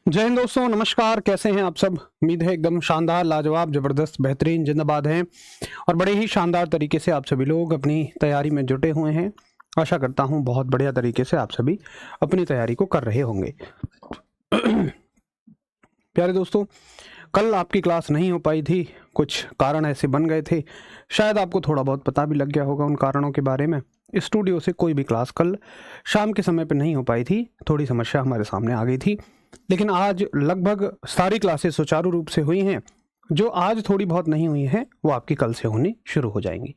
जय हिंद दोस्तों, नमस्कार। कैसे हैं आप सब? उम्मीद है एकदम शानदार, लाजवाब, जबरदस्त, बेहतरीन, जिंदाबाद हैं और बड़े ही शानदार तरीके से आप सभी लोग अपनी तैयारी में जुटे हुए हैं। आशा करता हूं बहुत बढ़िया तरीके से आप सभी अपनी तैयारी को कर रहे होंगे। प्यारे दोस्तों, कल आपकी क्लास नहीं हो पाई थी, कुछ कारण ऐसे बन गए थे। शायद आपको थोड़ा बहुत पता भी लग गया होगा उन कारणों के बारे में। स्टूडियो से कोई भी क्लास कल शाम के समय पर नहीं हो पाई थी, थोड़ी समस्या हमारे सामने आ गई थी, लेकिन आज लगभग सारी क्लासेस सुचारू रूप से हुई हैं। जो आज थोड़ी बहुत नहीं हुई हैं वो आपकी कल से होनी शुरू हो जाएंगी।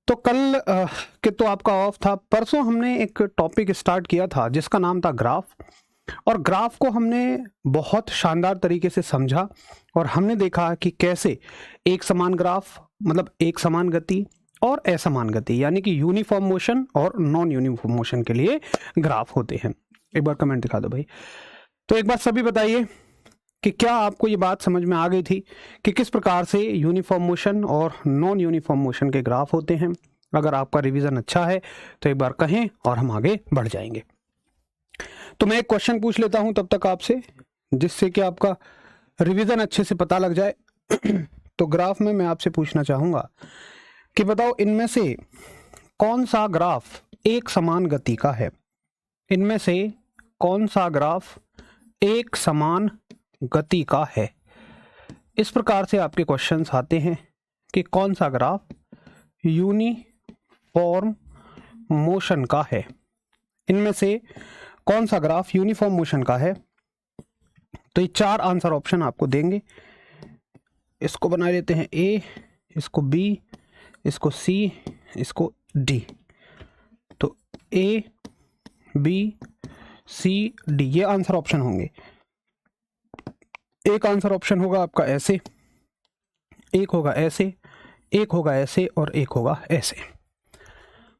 तो कल के तो आपका ऑफ था। परसों हमने एक टॉपिक स्टार्ट किया था जिसका नाम था ग्राफ, और ग्राफ को हमने बहुत शानदार तरीके से समझा और हमने देखा कि कैसे एक समान ग्राफ मतलब एक समान गति और असमान गति यानी कि यूनिफॉर्म मोशन और नॉन यूनिफॉर्म मोशन के लिए ग्राफ होते हैं। एक बार कमेंट दिखा दो भाई। तो एक बार सभी बताइए कि क्या आपको ये बात समझ में आ गई थी कि किस प्रकार से यूनिफॉर्म मोशन और नॉन यूनिफॉर्म मोशन के ग्राफ होते हैं। अगर आपका रिवीजन अच्छा है तो एक बार कहें और हम आगे बढ़ जाएंगे। तो मैं एक क्वेश्चन पूछ लेता हूं तब तक आपसे, जिससे कि आपका रिवीजन अच्छे से पता लग जाए। तो ग्राफ में मैं आपसे पूछना चाहूंगा कि बताओ इनमें से कौन सा ग्राफ एक समान गति का है। इनमें से कौन सा ग्राफ एक समान गति का है। इस प्रकार से आपके क्वेश्चंस आते हैं कि कौन सा ग्राफ यूनिफॉर्म मोशन का है। इनमें से कौन सा ग्राफ यूनिफॉर्म मोशन का है। तो ये चार आंसर ऑप्शन आपको देंगे। इसको बना लेते हैं ए, इसको बी, इसको सी, इसको डी। तो ए, बी, सी, डी ये आंसर ऑप्शन होंगे। एक आंसर ऑप्शन होगा आपका ऐसे, एक होगा ऐसे, एक होगा ऐसे और एक होगा ऐसे।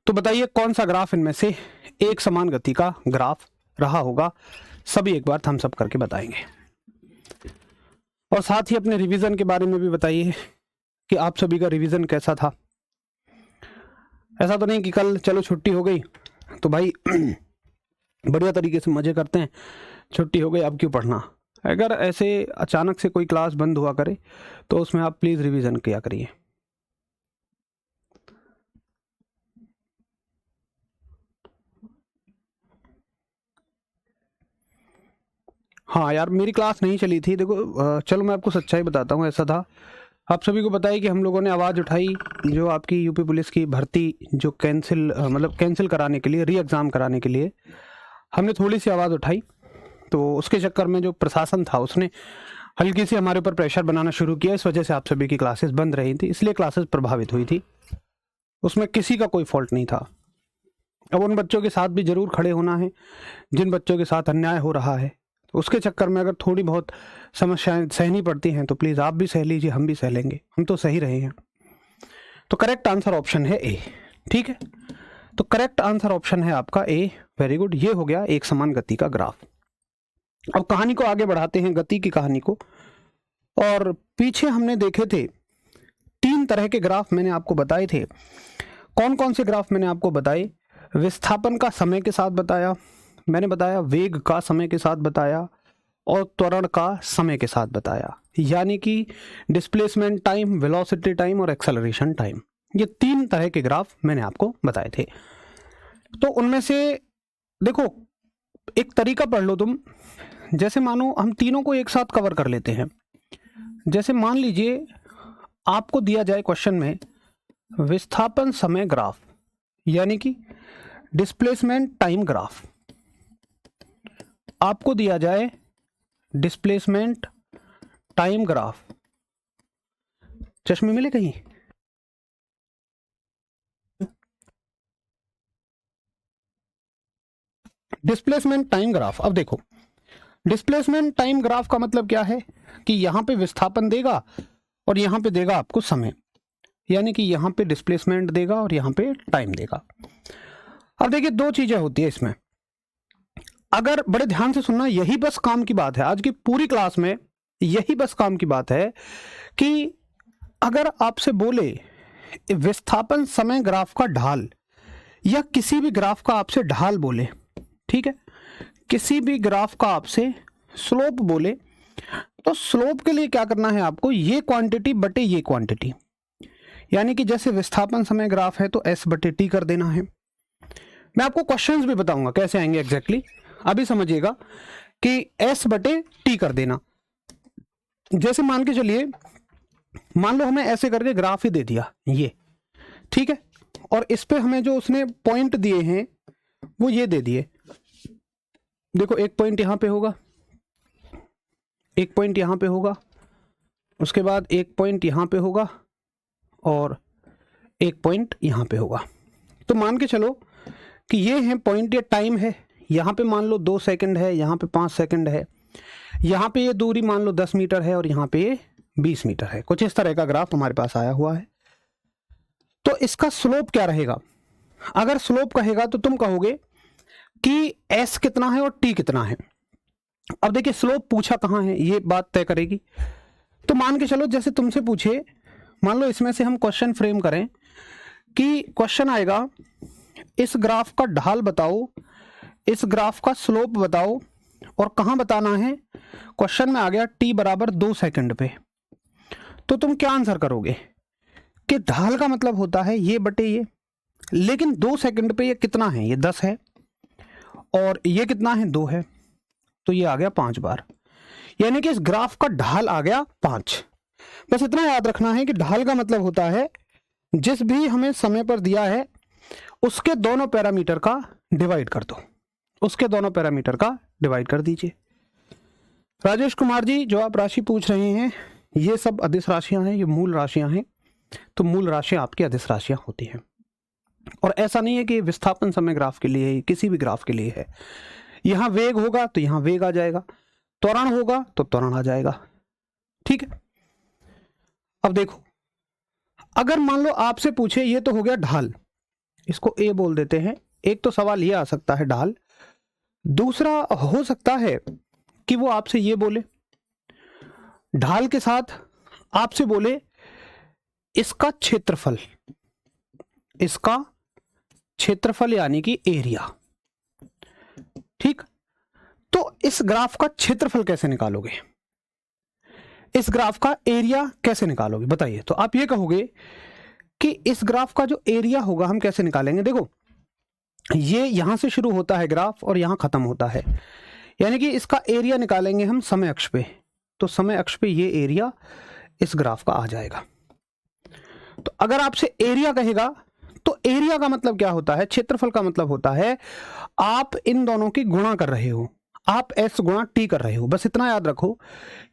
तो बताइए कौन सा ग्राफ इनमें से एक समान गति का ग्राफ रहा होगा। सभी एक बार थम्स अप करके बताएंगे और साथ ही अपने रिवीजन के बारे में भी बताइए कि आप सभी का रिवीजन कैसा था। ऐसा तो नहीं कि कल चलो छुट्टी हो गई तो भाई बढ़िया तरीके से मजे करते हैं, छुट्टी हो गई अब क्यों पढ़ना। अगर ऐसे अचानक से कोई क्लास बंद हुआ करे तो उसमें आप प्लीज रिवीजन किया करिए। हाँ यार, मेरी क्लास नहीं चली थी। देखो चलो मैं आपको सच्चाई बताता हूँ। ऐसा था, आप सभी को पता है कि हम लोगों ने आवाज़ उठाई जो आपकी यूपी पुलिस की भर्ती जो कैंसिल कराने के लिए, री एग्ज़ाम कराने के लिए हमने थोड़ी सी आवाज़ उठाई। तो उसके चक्कर में जो प्रशासन था उसने हल्की सी हमारे ऊपर प्रेशर बनाना शुरू किया। इस वजह से आप सभी की क्लासेस बंद रही थी, इसलिए क्लासेस प्रभावित हुई थी। उसमें किसी का कोई फॉल्ट नहीं था। अब उन बच्चों के साथ भी जरूर खड़े होना है जिन बच्चों के साथ अन्याय हो रहा है। तो उसके चक्कर में अगर थोड़ी बहुत समस्याएं सहनी पड़ती हैं तो प्लीज़ आप भी सह लीजिए, हम भी सह लेंगे, हम तो सही रहे हैं। तो करेक्ट आंसर ऑप्शन है ए। ठीक है, तो करेक्ट आंसर ऑप्शन है आपका ए। वेरी गुड, ये हो गया एक समान गति का ग्राफ। अब कहानी को आगे बढ़ाते हैं, गति की कहानी को। और पीछे हमने देखे थे तीन तरह के ग्राफ मैंने आपको बताए थे। कौन कौन से ग्राफ मैंने आपको बताए? विस्थापन का समय के साथ बताया, मैंने बताया वेग का समय के साथ बताया और त्वरण का समय के साथ बताया, यानी कि डिस्प्लेसमेंट टाइम, वेलोसिटी टाइम और एक्सेलरेशन टाइम। ये तीन तरह के ग्राफ मैंने आपको बताए थे। तो उनमें से देखो एक तरीका पढ़ लो तुम। जैसे मानो हम तीनों को एक साथ कवर कर लेते हैं। जैसे मान लीजिए आपको दिया जाए क्वेश्चन में विस्थापन समय ग्राफ यानी कि डिस्प्लेसमेंट टाइम ग्राफ, आपको दिया जाए डिस्प्लेसमेंट टाइम ग्राफ। चश्मे मिले कहीं? Displacement time graph. अब देखो डिस्प्लेसमेंट टाइम ग्राफ का मतलब क्या है कि यहां पे विस्थापन देगा और यहां पे देगा आपको समय, यानी कि यहां पे डिस्प्लेसमेंट देगा और यहां पे टाइम देगा। अब देखिए दो चीजें होती है इसमें, अगर बड़े ध्यान से सुनना, यही बस काम की बात है आज की पूरी क्लास में। यही बस काम की बात है कि अगर आपसे बोले विस्थापन समय ग्राफ का ढाल या किसी भी ग्राफ का आपसे ढाल बोले, ठीक है, किसी भी ग्राफ का आपसे स्लोप बोले तो स्लोप के लिए क्या करना है आपको, ये क्वांटिटी बटे ये क्वांटिटी, यानी कि जैसे विस्थापन समय ग्राफ है तो s बटे t कर देना है। मैं आपको क्वेश्चंस भी बताऊंगा कैसे आएंगे एग्जैक्टली, अभी समझिएगा कि s बटे t कर देना। जैसे मान के चलिए, मान लो हमें ऐसे करके ग्राफ ही दे दिया ये, ठीक है, और इस पे हमें जो उसने पॉइंट दिए हैं वो ये दे दिए। देखो एक पॉइंट यहाँ पे होगा, एक पॉइंट यहाँ पे होगा, उसके बाद एक पॉइंट यहाँ पे होगा और एक पॉइंट यहाँ पे होगा। तो मान के चलो कि ये है पॉइंट, ये टाइम है, यहाँ पे मान लो 2 सेकंड है, यहाँ पे 5 सेकंड है, यहाँ पे ये दूरी मान लो 10 मीटर है और यहाँ पे ये 20 मीटर है। कुछ इस तरह का ग्राफ हमारे पास आया हुआ है। तो इसका स्लोप क्या रहेगा? अगर स्लोप कहेगा तो तुम कहोगे कि s कितना है और t कितना है। अब देखिए स्लोप पूछा कहाँ है, ये बात तय करेगी। तो मान के चलो जैसे तुमसे पूछे, मान लो इसमें से हम क्वेश्चन फ्रेम करें कि क्वेश्चन आएगा इस ग्राफ का ढाल बताओ, इस ग्राफ का स्लोप बताओ और कहाँ बताना है। क्वेश्चन में आ गया t बराबर 2 सेकंड पे। तो तुम क्या आंसर करोगे कि ढाल का मतलब होता है ये बटे ये, लेकिन 2 सेकंड पे ये कितना है, ये 10 है और ये कितना है 2 है, तो ये आ गया 5 बार, यानी कि इस ग्राफ का ढाल आ गया 5। बस इतना याद रखना है कि ढाल का मतलब होता है जिस भी हमें समय पर दिया है उसके दोनों पैरामीटर का डिवाइड कर दो, उसके दोनों पैरामीटर का डिवाइड कर दीजिए। राजेश कुमार जी, जो आप राशि पूछ रहे हैं ये सब अदिश राशियां हैं, ये मूल राशियां हैं, तो मूल राशियां आपकी अदिश राशियां होती हैं। और ऐसा नहीं है कि विस्थापन समय ग्राफ के लिए, किसी भी ग्राफ के लिए है। यहां वेग होगा तो यहां वेग आ जाएगा, त्वरण होगा तो त्वरण आ जाएगा, ठीक है। अब देखो, अगर मान लो आपसे पूछे, ये तो हो गया ढाल, इसको ए बोल देते हैं। एक तो सवाल ये आ सकता है ढाल, दूसरा हो सकता है कि वो आपसे ये बोले, ढाल के साथ आपसे बोले इसका क्षेत्रफल, इसका क्षेत्रफल यानी कि एरिया, ठीक। तो इस ग्राफ का क्षेत्रफल कैसे निकालोगे, इस ग्राफ का एरिया कैसे निकालोगे बताइए। तो आप ये कहोगे कि इस ग्राफ का जो एरिया होगा हम कैसे निकालेंगे। देखो ये यहां से शुरू होता है ग्राफ और यहां खत्म होता है, यानी कि इसका एरिया निकालेंगे हम समय अक्ष पे, तो समय अक्ष पे ये एरिया इस ग्राफ का आ जाएगा। तो अगर आपसे एरिया कहेगा तो एरिया का मतलब क्या होता है, क्षेत्रफल का मतलब होता है आप इन दोनों की गुणा कर रहे हो, आप s गुणा t कर रहे हो। बस इतना याद रखो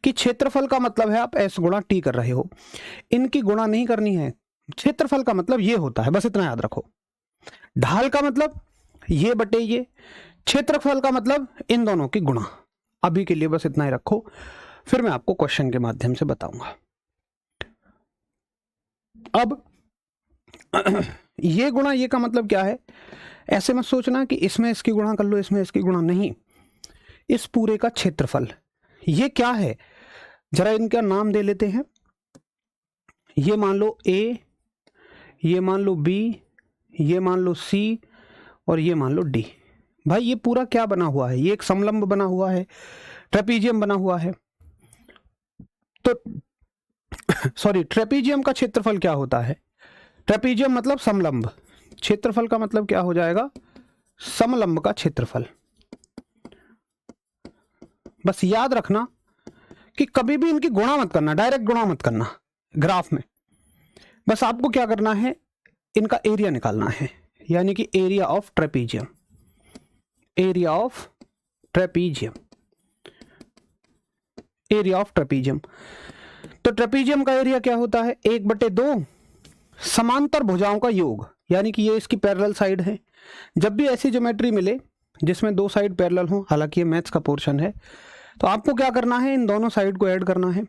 कि क्षेत्रफल का मतलब है आप s गुणा t कर रहे हो, इनकी गुणा नहीं करनी है। क्षेत्रफल का मतलब ये होता है, बस इतना याद रखो। ढाल का मतलब ये बटे ये, क्षेत्रफल का मतलब इन दोनों की गुणा। अभी के लिए बस इतना ही रखो, फिर मैं आपको क्वेश्चन के माध्यम से बताऊंगा। अब ये गुणा ये का मतलब क्या है, ऐसे मत सोचना कि इसमें इसकी गुणा कर लो, इसमें इसकी गुणा नहीं, इस पूरे का क्षेत्रफल। ये क्या है, जरा इनका नाम दे लेते हैं। ये मान लो A, ये मान लो B, ये मान लो C और ये मान लो D। भाई ये पूरा क्या बना हुआ है, ये एक समलंब बना हुआ है, ट्रेपीजियम बना हुआ है। तो सॉरी, ट्रेपीजियम का क्षेत्रफल क्या होता है, ट्रेपीजियम मतलब समलंब, क्षेत्रफल का मतलब क्या हो जाएगा, समलंब का क्षेत्रफल। बस याद रखना कि कभी भी इनकी गुणा मत करना, डायरेक्ट गुणा मत करना ग्राफ में। बस आपको क्या करना है, इनका एरिया निकालना है, यानी कि area of trapezium, area of trapezium, area of trapezium. तो ट्रेपीजियम का एरिया क्या होता है, 1/2 समांतर भुजाओं का योग, यानी कि ये इसकी पैरेलल साइड है। जब भी ऐसी ज्योमेट्री मिले जिसमें 2 साइड पैरेलल हो, हालांकि ये मैथ्स का पोर्शन है, तो आपको क्या करना है, इन दोनों साइड को ऐड करना है।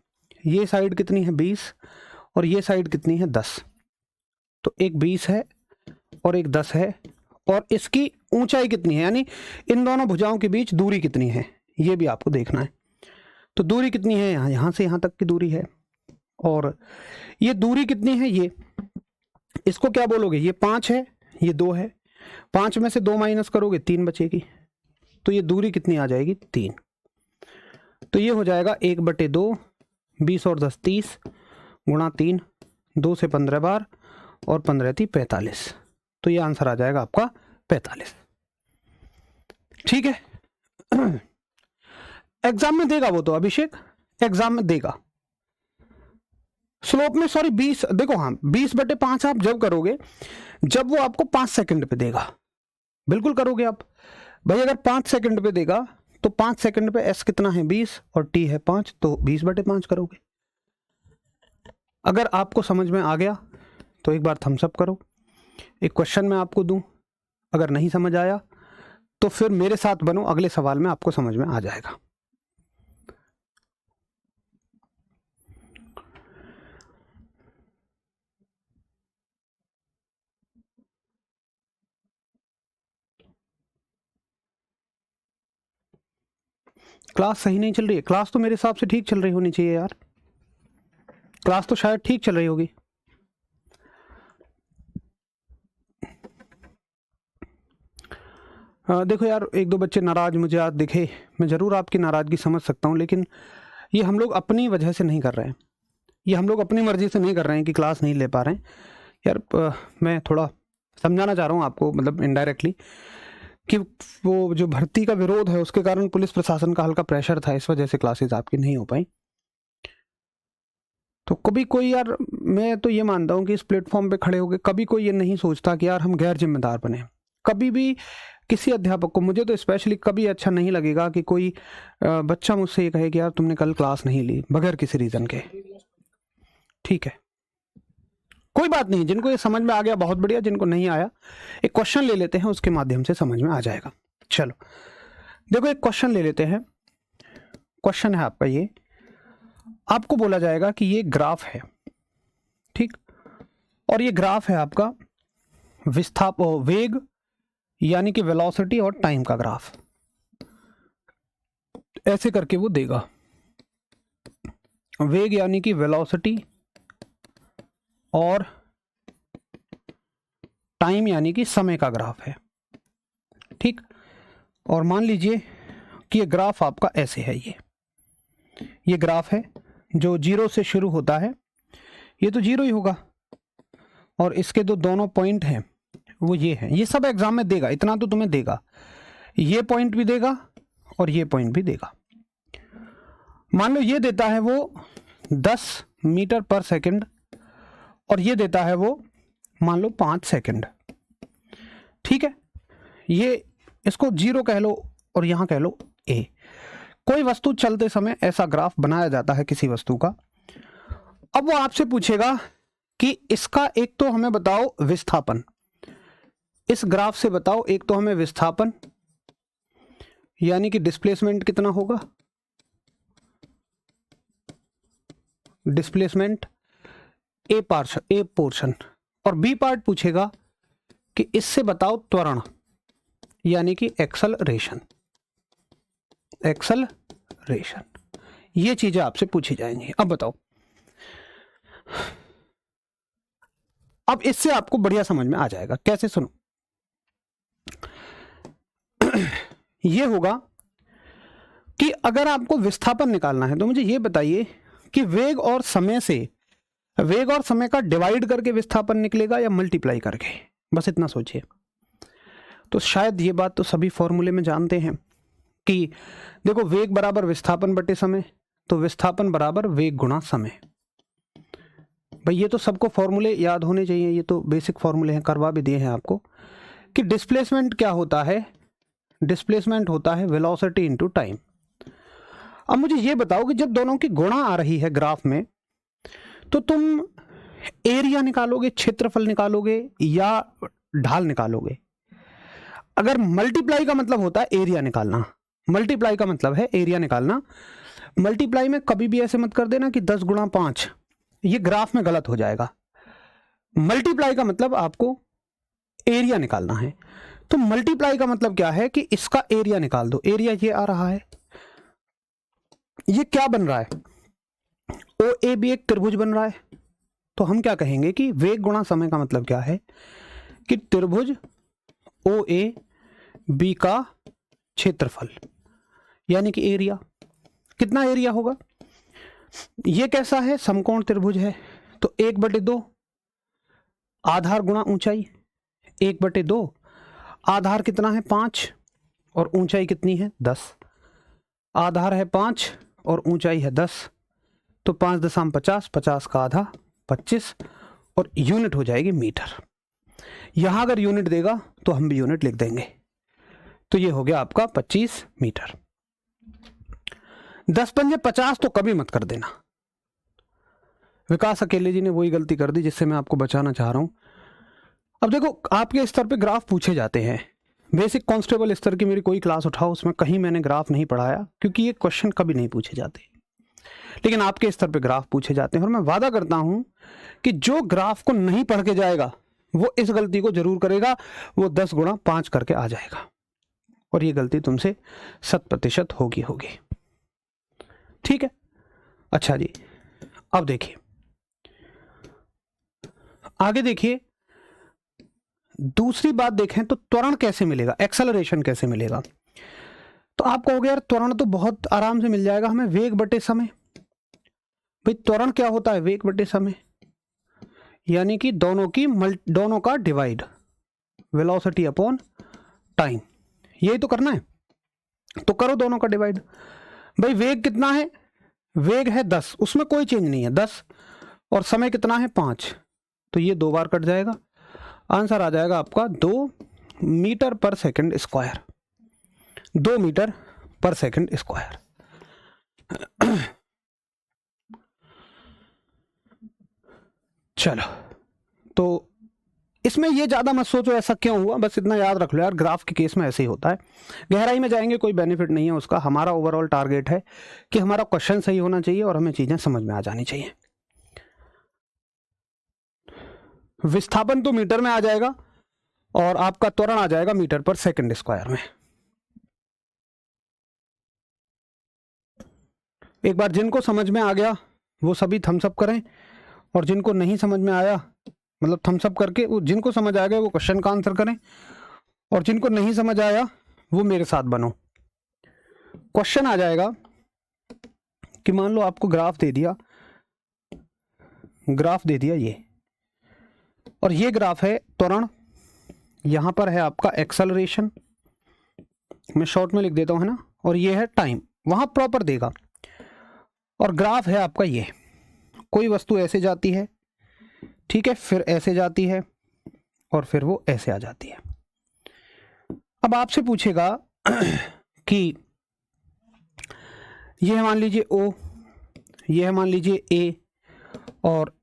ये साइड कितनी है 20 और ये साइड कितनी है 10, तो एक 20 है और एक 10 है, और इसकी ऊंचाई कितनी है, यानी इन दोनों भुजाओं के बीच दूरी कितनी है, ये भी आपको देखना है। तो दूरी कितनी है, यहाँ से यहाँ तक की दूरी है, और ये दूरी कितनी है, ये इसको क्या बोलोगे, ये 5 है, ये 2 है, 5 में से 2 माइनस करोगे 3 बचेगी, तो ये दूरी कितनी आ जाएगी 3। तो ये हो जाएगा 1/2, 20 और 10 30, गुणा 3, 2 से 15 बार, और 15 थी 45। तो ये आंसर आ जाएगा आपका 45। ठीक है। एग्जाम में देगा वो तो, अभिषेक एग्जाम में देगा। स्लोप में सॉरी 20, देखो हाँ 20/5 आप जब करोगे जब वो आपको 5 सेकंड पे देगा, बिल्कुल करोगे आप भाई। अगर 5 सेकंड पे देगा तो 5 सेकंड पे एस कितना है 20 और टी है 5, तो 20/5 करोगे। अगर आपको समझ में आ गया तो एक बार थम्स अप करो। एक क्वेश्चन मैं आपको दूं, अगर नहीं समझ आया तो फिर मेरे साथ बनो, अगले सवाल में आपको समझ में आ जाएगा। क्लास सही नहीं चल रही है? क्लास तो मेरे हिसाब से ठीक चल रही होनी चाहिए यार, क्लास तो शायद ठीक चल रही होगी। देखो यार, एक दो बच्चे नाराज मुझे आज दिखे, मैं ज़रूर आपकी नाराज़गी समझ सकता हूँ, लेकिन ये हम लोग अपनी वजह से नहीं कर रहे हैं, ये हम लोग अपनी मर्जी से नहीं कर रहे हैं कि क्लास नहीं ले पा रहे हैं यार। मैं थोड़ा समझाना चाह रहा हूँ आपको, मतलब इनडायरेक्टली, कि वो जो भर्ती का विरोध है उसके कारण पुलिस प्रशासन का हल्का प्रेशर था, इस वजह से क्लासेस आपकी नहीं हो पाई। तो कभी कोई यार, मैं तो ये मानता हूँ कि इस प्लेटफॉर्म पे खड़े होकर कभी कोई ये नहीं सोचता कि यार हम गैर जिम्मेदार बने। कभी भी किसी अध्यापक को, मुझे तो स्पेशली कभी अच्छा नहीं लगेगा कि कोई बच्चा मुझसे ये कहे कि यार तुमने कल क्लास नहीं ली बगैर किसी रीज़न के। ठीक है, कोई बात नहीं, जिनको ये समझ में आ गया बहुत बढ़िया, जिनको नहीं आया एक क्वेश्चन ले लेते हैं, उसके माध्यम से समझ में आ जाएगा। चलो देखो, एक क्वेश्चन ले लेते हैं। क्वेश्चन है आपका ये, आपको बोला जाएगा कि ये ग्राफ है, ठीक, और ये ग्राफ है आपका वेग यानी कि वेलोसिटी और टाइम का ग्राफ, ऐसे करके वो देगा। वेग यानी कि वेलोसिटी और टाइम यानी कि समय का ग्राफ है, ठीक। और मान लीजिए कि ये ग्राफ आपका ऐसे है, ये ग्राफ है जो 0 से शुरू होता है, ये तो 0 ही होगा, और इसके दोनों पॉइंट हैं वो ये है। ये सब एग्जाम में देगा, इतना तो तुम्हें देगा, ये पॉइंट भी देगा और ये पॉइंट भी देगा। मान लो ये देता है वो 10 मीटर पर सेकंड, और ये देता है वो मान लो 5 सेकंड, ठीक है। ये इसको 0 कह लो और यहां कह लो ए। कोई वस्तु चलते समय ऐसा ग्राफ बनाया जाता है किसी वस्तु का। अब वो आपसे पूछेगा कि इसका एक तो हमें बताओ विस्थापन, इस ग्राफ से बताओ एक तो हमें विस्थापन यानी कि डिस्प्लेसमेंट कितना होगा, डिस्प्लेसमेंट ए पोर्शन, और बी पार्ट पूछेगा कि इससे बताओ त्वरण यानी कि एक्सेलरेशन। ये चीजें आपसे पूछी जाएंगी। अब बताओ, अब इससे आपको बढ़िया समझ में आ जाएगा। कैसे, सुनो, ये होगा कि अगर आपको विस्थापन निकालना है तो मुझे ये बताइए कि वेग और समय का डिवाइड करके विस्थापन निकलेगा या मल्टीप्लाई करके, बस इतना सोचिए। तो शायद ये बात तो सभी फॉर्मूले में जानते हैं कि देखो, वेग बराबर विस्थापन बटे समय, तो विस्थापन बराबर वेग गुणा समय। भाई ये तो सबको फॉर्मूले याद होने चाहिए, ये तो बेसिक फॉर्मूले हैं, करवा भी दिए हैं आपको। कि डिस्प्लेसमेंट क्या होता है, डिस्प्लेसमेंट होता है वेलोसिटी इनटू टाइम। अब मुझे ये बताओ कि जब दोनों की गुणा आ रही है ग्राफ में, तो तुम एरिया निकालोगे, क्षेत्रफल निकालोगे या ढाल निकालोगे? अगर मल्टीप्लाई का मतलब होता है एरिया निकालना, मल्टीप्लाई का मतलब है एरिया निकालना। मल्टीप्लाई में कभी भी ऐसे मत कर देना कि 10 गुणा 5, ये ग्राफ में गलत हो जाएगा। मल्टीप्लाई का मतलब आपको एरिया निकालना है। तो मल्टीप्लाई का मतलब क्या है कि इसका एरिया निकाल दो। एरिया ये आ रहा है, ये क्या बन रहा है, ओ ए बी एक त्रिभुज बन रहा है। तो हम क्या कहेंगे कि वेग गुणा समय का मतलब क्या है कि त्रिभुज ओ ए बी का क्षेत्रफल यानी कि एरिया। कितना एरिया होगा? ये कैसा है? समकोण त्रिभुज है, तो 1/2 आधार गुणा ऊंचाई, 1/2 आधार कितना है 5 और ऊंचाई कितनी है 10। आधार है 5 और ऊंचाई है 10, तो 5.50, 50 का आधा 25 और यूनिट हो जाएगी मीटर। यहां अगर यूनिट देगा तो हम भी यूनिट लिख देंगे, तो ये हो गया आपका 25 मीटर। 10 पंजे 50 तो कभी मत कर देना। विकास अकेले जी ने वही गलती कर दी जिससे मैं आपको बचाना चाह रहा हूं। अब देखो, आपके स्तर पे ग्राफ पूछे जाते हैं। बेसिक कांस्टेबल स्तर की मेरी कोई क्लास उठाओ, उसमें कहीं मैंने ग्राफ नहीं पढ़ाया, क्योंकि ये क्वेश्चन कभी नहीं पूछे जाते। लेकिन आपके स्तर पे ग्राफ पूछे जाते हैं, और मैं वादा करता हूं कि जो ग्राफ को नहीं पढ़ के जाएगा वो इस गलती को जरूर करेगा, वो 10 गुणा 5 करके आ जाएगा, और ये गलती तुमसे 100% होगी। ठीक है, अच्छा जी, अब देखिए आगे। देखिए दूसरी बात देखें तो त्वरण कैसे मिलेगा, एक्सेलरेशन कैसे मिलेगा। तो आप कहोगे यार त्वरण तो बहुत आराम से मिल जाएगा हमें, वेग बटे समय। भाई त्वरण क्या होता है? वेग बटे समय, यानी कि दोनों का डिवाइड, वेलोसिटी अपॉन टाइम, यही तो करना है। तो करो दोनों का डिवाइड। भाई वेग कितना है? वेग है 10, उसमें कोई चेंज नहीं है 10, और समय कितना है 5, तो ये 2 बार कट जाएगा। आंसर आ जाएगा आपका 2 मीटर पर सेकंड स्क्वायर, 2 मीटर पर सेकंड स्क्वायर। चलो, तो इसमें ये ज्यादा मत सोचो ऐसा क्यों हुआ, बस इतना याद रख लो यार, ग्राफ के केस में ऐसे ही होता है। गहराई में जाएंगे कोई बेनिफिट नहीं है उसका। हमारा ओवरऑल टारगेट है कि हमारा क्वेश्चन सही होना चाहिए और हमें चीजें समझ में आ जानी चाहिए। विस्थापन तो मीटर में आ जाएगा और आपका त्वरण आ जाएगा मीटर पर सेकंड स्क्वायर में। एक बार जिनको समझ में आ गया वो सभी थम्स अप करें, और जिनको नहीं समझ में आया, मतलब थम्स अप करके, जिनको समझ आ गया वो क्वेश्चन का आंसर करें, और जिनको नहीं समझ आया वो मेरे साथ बनो। क्वेश्चन आ जाएगा कि मान लो आपको ग्राफ दे दिया ये, और ये ग्राफ है त्वरण, यहां पर है आपका एक्सेलरेशन, मैं शॉर्ट में लिख देता हूं, है ना, और ये है टाइम, वहां प्रॉपर देगा। और ग्राफ है आपका ये, कोई वस्तु ऐसे जाती है, ठीक है, फिर ऐसे जाती है, और फिर वो ऐसे आ जाती है। अब आपसे पूछेगा कि यह मान लीजिए O, यह मान लीजिए A, और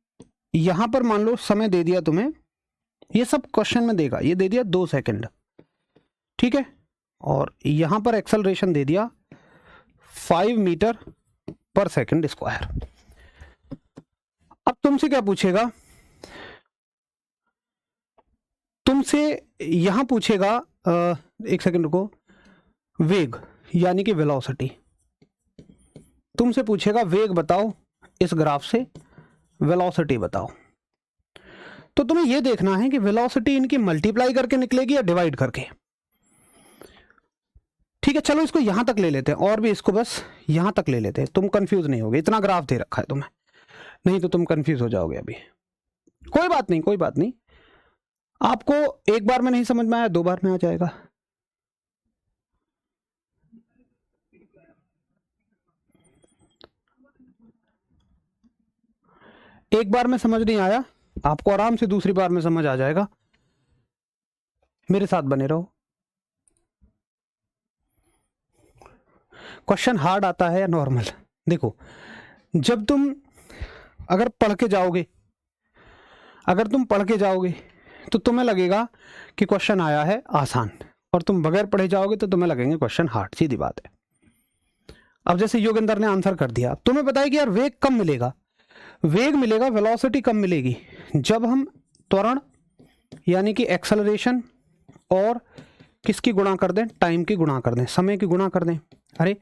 यहां पर मान लो समय दे दिया तुम्हें, ये सब क्वेश्चन में देगा, ये दे दिया 2 सेकंड, ठीक है, और यहां पर एक्सेलरेशन दे दिया 5 मीटर पर सेकंड स्क्वायर। अब तुमसे क्या पूछेगा? तुमसे यहां पूछेगा, एक सेकंड रुको, वेग यानी कि वेलोसिटी, तुमसे पूछेगा वेग बताओ इस ग्राफ से, वेलोसिटी बताओ। तो तुम्हें यह देखना है कि वेलोसिटी इनकी मल्टीप्लाई करके निकलेगी या डिवाइड करके। ठीक है, चलो इसको यहां तक ले लेते हैं, और भी इसको बस यहां तक ले लेते हैं, तुम कंफ्यूज नहीं होगे, इतना ग्राफ दे रखा है तुम्हें, नहीं तो तुम कंफ्यूज हो जाओगे अभी। कोई बात नहीं, आपको एक बार में नहीं समझ में आया 2 बार में आ जाएगा। एक बार में समझ नहीं आया, आपको आराम से दूसरी बार में समझ आ जाएगा, मेरे साथ बने रहो। क्वेश्चन हार्ड आता है या नॉर्मल? देखो, जब तुम अगर तुम पढ़ के जाओगे तो तुम्हें लगेगा कि क्वेश्चन आया है आसान, और तुम बगैर पढ़े जाओगे तो तुम्हें लगेंगे क्वेश्चन हार्ड, सीधी बात है। अब जैसे योगेंद्र ने आंसर कर दिया, तुम्हें पता है कि यार वेग कम मिलेगा, वेलोसिटी कम मिलेगी जब हम त्वरण यानी कि एक्सेलरेशन और किसकी गुणा कर दें, टाइम की गुणा कर दें, समय की गुणा कर दें। अरे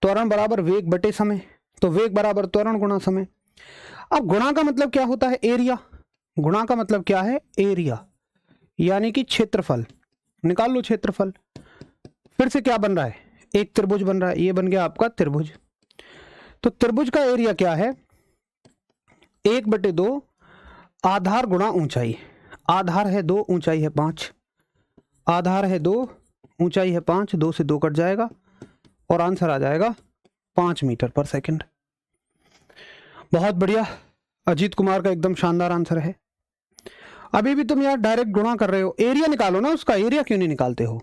त्वरण बराबर वेग बटे समय, तो वेग बराबर त्वरण गुणा समय। अब गुणा का मतलब क्या होता है? एरिया। गुणा का मतलब क्या है? एरिया, यानी कि क्षेत्रफल। निकाल लो क्षेत्रफल। फिर से क्या बन रहा है? एक त्रिभुज बन रहा है, ये बन गया आपका त्रिभुज। तो त्रिभुज का एरिया क्या है? 1/2 आधार गुणा ऊंचाई। आधार है 2, ऊंचाई है 5। आधार है 2, ऊंचाई है 5, 2 से 2 कट जाएगा और आंसर आ जाएगा 5 मीटर पर सेकंड। बहुत बढ़िया, अजीत कुमार का एकदम शानदार आंसर है। अभी भी तुम यार डायरेक्ट गुणा कर रहे हो, एरिया निकालो ना उसका। एरिया क्यों नहीं निकालते हो?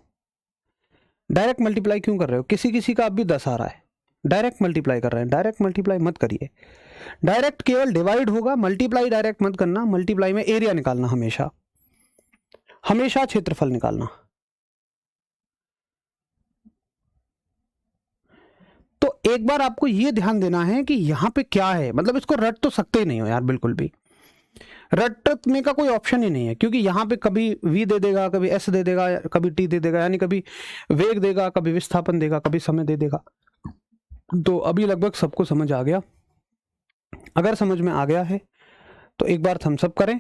डायरेक्ट मल्टीप्लाई क्यों कर रहे हो? किसी किसी का अब भी 10 आ रहा है, डायरेक्ट मल्टीप्लाई कर रहे हैं। डायरेक्ट मल्टीप्लाई मत करिए, डायरेक्ट केवल डिवाइड होगा, मल्टीप्लाई डायरेक्ट मत करना। मल्टीप्लाई में एरिया निकालना, हमेशा हमेशा क्षेत्रफल निकालना। तो एक बार आपको यह ध्यान देना है कि यहां पे क्या है, मतलब इसको रट तो सकते ही नहीं हो यार, बिल्कुल भी रटने का कोई ऑप्शन ही नहीं है, क्योंकि यहां पे कभी v दे देगा, कभी s दे देगा, कभी t दे देगा, यानी कभी वेग देगा, कभी विस्थापन देगा, कभी समय दे देगा। तो अभी लगभग सबको समझ आ गया। अगर समझ में आ गया है तो एक बार थम्स अप करें,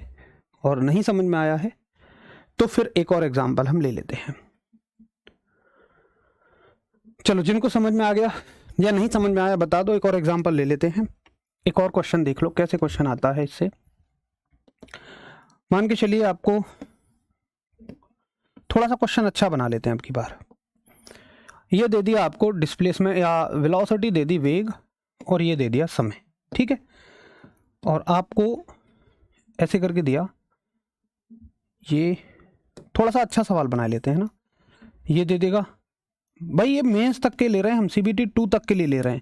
और नहीं समझ में आया है तो फिर एक और एग्जाम्पल हम ले लेते हैं। चलो, जिनको समझ में आ गया या नहीं समझ में आया बता दो, एक और एग्जाम्पल ले लेते हैं। एक और क्वेश्चन देख लो कैसे क्वेश्चन आता है इससे। मान के चलिए आपको थोड़ा सा क्वेश्चन अच्छा बना लेते हैं अब की बार। ये दे दिया आपको डिस्प्लेसमेंट या वेलोसिटी दे दी, वेग, और ये दे दिया समय, ठीक है। और आपको ऐसे करके दिया, ये थोड़ा सा अच्छा सवाल बना लेते हैं ना। ये दे देगा भाई, ये मेंस तक के ले रहे हैं हम, CBT 2 तक के लिए ले रहे हैं,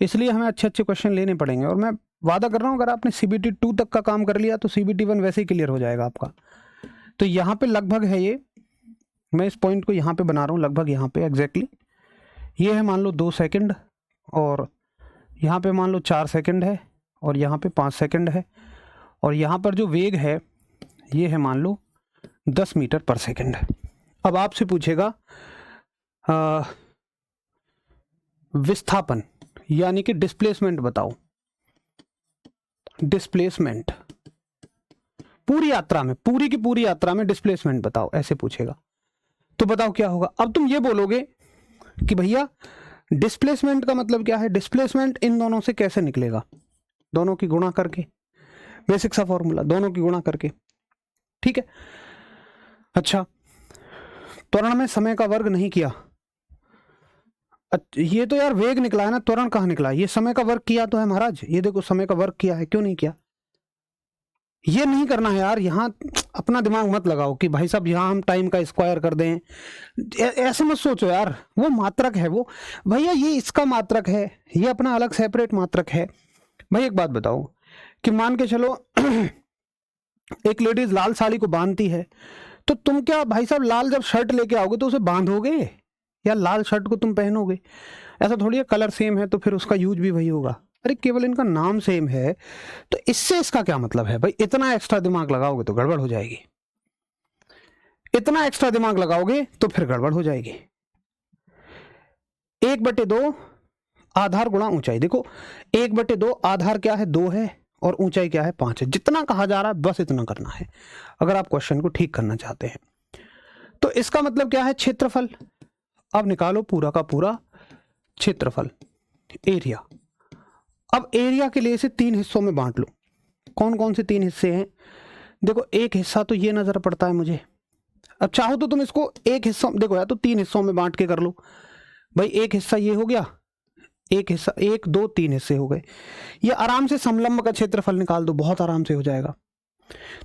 इसलिए हमें अच्छे अच्छे क्वेश्चन लेने पड़ेंगे। और मैं वादा कर रहा हूँ, अगर आपने CBT 2 तक का काम कर लिया तो CBT 1 वैसे ही क्लियर हो जाएगा आपका। तो यहाँ पे लगभग है ये, मैं इस पॉइंट को यहाँ पे बना रहा हूँ, लगभग यहाँ पे एग्जैक्टली ये है, मान लो 2 सेकंड, और यहाँ पे मान लो 4 सेकंड है, और यहाँ पे 5 सेकंड है, और यहाँ पर जो वेग है ये है मान लो 10 मीटर पर सेकंड। अब आपसे पूछेगा विस्थापन यानी कि डिस्प्लेसमेंट बताओ। डिस्प्लेसमेंट पूरी यात्रा में, पूरी की पूरी यात्रा में डिस्प्लेसमेंट बताओ, ऐसे पूछेगा। तो बताओ क्या होगा। अब तुम ये बोलोगे कि भैया डिस्प्लेसमेंट का मतलब क्या है, डिस्प्लेसमेंट इन दोनों से कैसे निकलेगा, दोनों की गुणा करके, बेसिक सा फॉर्मूला, दोनों की गुणा करके, ठीक है। अच्छा, त्वरण में समय का वर्ग नहीं किया, ये तो यार वेग निकला है ना, त्वरण कहाँ निकला, ये समय का वर्ग किया तो है महाराज, ये देखो समय का वर्ग किया है, क्यों नहीं किया। ये नहीं करना है यार, यहाँ अपना दिमाग मत लगाओ कि भाई साहब यहाँ हम टाइम का स्क्वायर कर दें, ऐसे मत सोचो यार, वो मात्रक है, वो भैया ये इसका मात्रक है, ये अपना अलग सेपरेट मात्रक है। भाई एक बात बताओ कि मान के चलो एक लेडीज लाल साड़ी को बांधती है, तो तुम क्या भाई साहब लाल जब शर्ट लेके आओगे तो उसे बांधोगे, या लाल शर्ट को तुम पहनोगे? ऐसा थोड़ी है, कलर सेम है तो फिर उसका यूज भी वही होगा। अरे केवल इनका नाम सेम है, तो इससे इसका क्या मतलब है भाई। इतना एक्स्ट्रा दिमाग लगाओगे तो गड़बड़ हो जाएगी, इतना एक्स्ट्रा दिमाग लगाओगे तो फिर गड़बड़ हो जाएगी। 1/2 आधार गुणा ऊंचाई। देखो 1/2 आधार क्या है, 2 है, और ऊंचाई क्या है, 5 है। जितना कहा जा रहा है बस इतना करना है, अगर आप क्वेश्चन को ठीक करना चाहते हैं। तो इसका मतलब क्या है, क्षेत्रफल। अब निकालो पूरा का पूरा क्षेत्रफल, एरिया। अब एरिया के लिए इसे 3 हिस्सों में बांट लो। कौन कौन से 3 हिस्से हैं? देखो एक हिस्सा तो ये नजर पड़ता है मुझे। अब चाहो तो तुम इसको एक हिस्सा, देखो या तो 3 हिस्सों में बांट के कर लो। भाई एक हिस्सा ये हो गया, एक हिस्सा, 1 2 3 हिस्से हो गए। ये आराम से समलंब का क्षेत्रफल निकाल दो, बहुत आराम से हो जाएगा।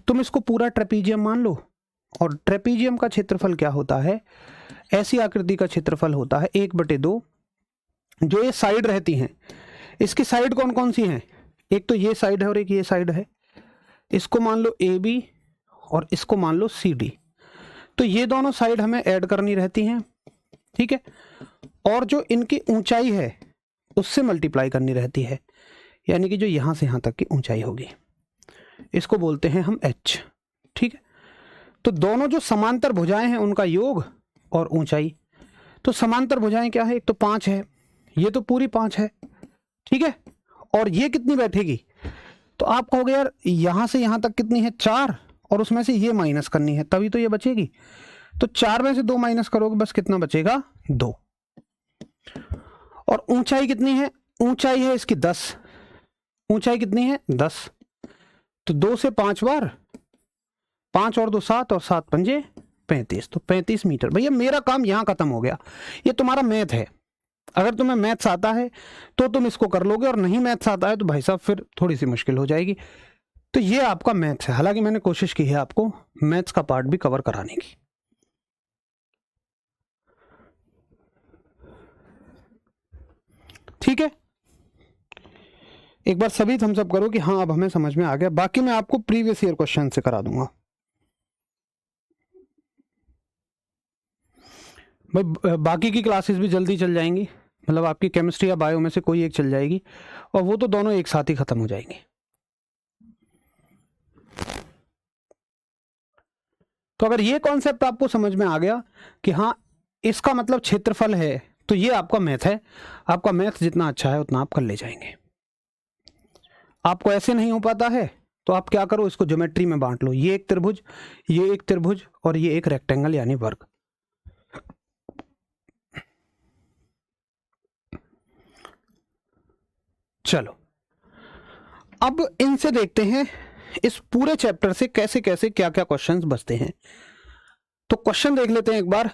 तुम इसको पूरा ट्रेपीजियम मान लो, और ट्रेपीजियम का क्षेत्रफल क्या होता है, ऐसी आकृति का क्षेत्रफल होता है 1/2। जो ये साइड रहती हैं, इसकी साइड कौन कौन सी हैं, एक तो ये साइड है और एक ये साइड है। इसको मान लो AB और इसको मान लो CD। तो ये दोनों साइड हमें ऐड करनी रहती हैं, ठीक है। और जो इनकी ऊंचाई है उससे मल्टीप्लाई करनी रहती है, यानी कि जो यहां से यहां तक की ऊंचाई होगी, इसको बोलते हैं हम H, ठीक है। तो दोनों जो समांतर भुजाएं हैं उनका योग और ऊंचाई। तो समांतर भुजाएं क्या है, एक तो 5 है, ये तो पूरी 5 है, ठीक है। और ये कितनी बैठेगी, तो आप कहोगे यार यहां से यहां तक कितनी है, 4, और उसमें से ये माइनस करनी है तभी तो ये बचेगी। तो 4 में से 2 माइनस करोगे, बस कितना बचेगा, 2। और ऊंचाई कितनी है, ऊंचाई है इसकी 10, ऊंचाई कितनी है 10, तो 2 से 5 बार, 5 और 2 7 और 7 पंजे 35, तो 35 मीटर। भैया मेरा काम यहाँ खत्म हो गया, ये तुम्हारा मैथ है। अगर तुम्हें मैथ्स आता है तो तुम इसको कर लोगे, और नहीं मैथ्स आता है तो भाई साहब फिर थोड़ी सी मुश्किल हो जाएगी। तो ये आपका मैथ्स है। हालांकि मैंने कोशिश की है आपको मैथ्स का पार्ट भी कवर कराने की। ठीक है, एक बार सभी थम्स अप करो कि हाँ अब हमें समझ में आ गया। बाकी मैं आपको प्रीवियस ईयर क्वेश्चन से करा दूंगा। भाई बाकी की क्लासेस भी जल्दी चल जाएंगी, मतलब आपकी केमिस्ट्री या बायो में से कोई एक चल जाएगी, और वो तो दोनों एक साथ ही खत्म हो जाएंगे। तो अगर ये कॉन्सेप्ट आपको समझ में आ गया कि हाँ इसका मतलब क्षेत्रफल है, तो ये आपका मैथ है। आपका मैथ जितना अच्छा है उतना आप कर ले जाएंगे। आपको ऐसे नहीं हो पाता है तो आप क्या करो, इसको ज्योमेट्री में बांट लो। ये एक त्रिभुज, ये एक त्रिभुज, और ये एक रेक्टेंगल यानी वर्ग। चलो अब इनसे देखते हैं इस पूरे चैप्टर से कैसे कैसे क्या क्या क्वेश्चंस बचते हैं। तो क्वेश्चन देख लेते हैं एक बार।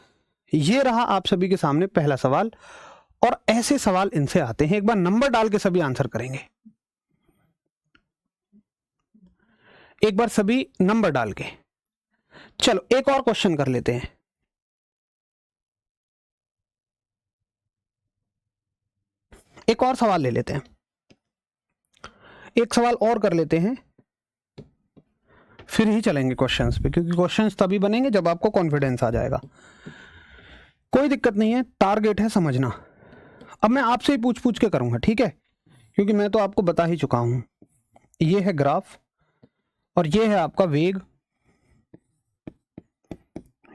ये रहा आप सभी के सामने पहला सवाल, और ऐसे सवाल इनसे आते हैं। एक बार नंबर डाल के सभी आंसर करेंगे। एक बार सभी नंबर डाल के। चलो एक और क्वेश्चन कर लेते हैं। एक और सवाल ले लेते हैं, एक सवाल और कर लेते हैं, फिर ही चलेंगे क्वेश्चंस पे, क्योंकि क्वेश्चंस तभी बनेंगे जब आपको कॉन्फिडेंस आ जाएगा। कोई दिक्कत नहीं है, टारगेट है समझना। अब मैं आपसे ही पूछ पूछ के करूंगा, ठीक है, क्योंकि मैं तो आपको बता ही चुका हूं। ये है ग्राफ, और ये है आपका वेग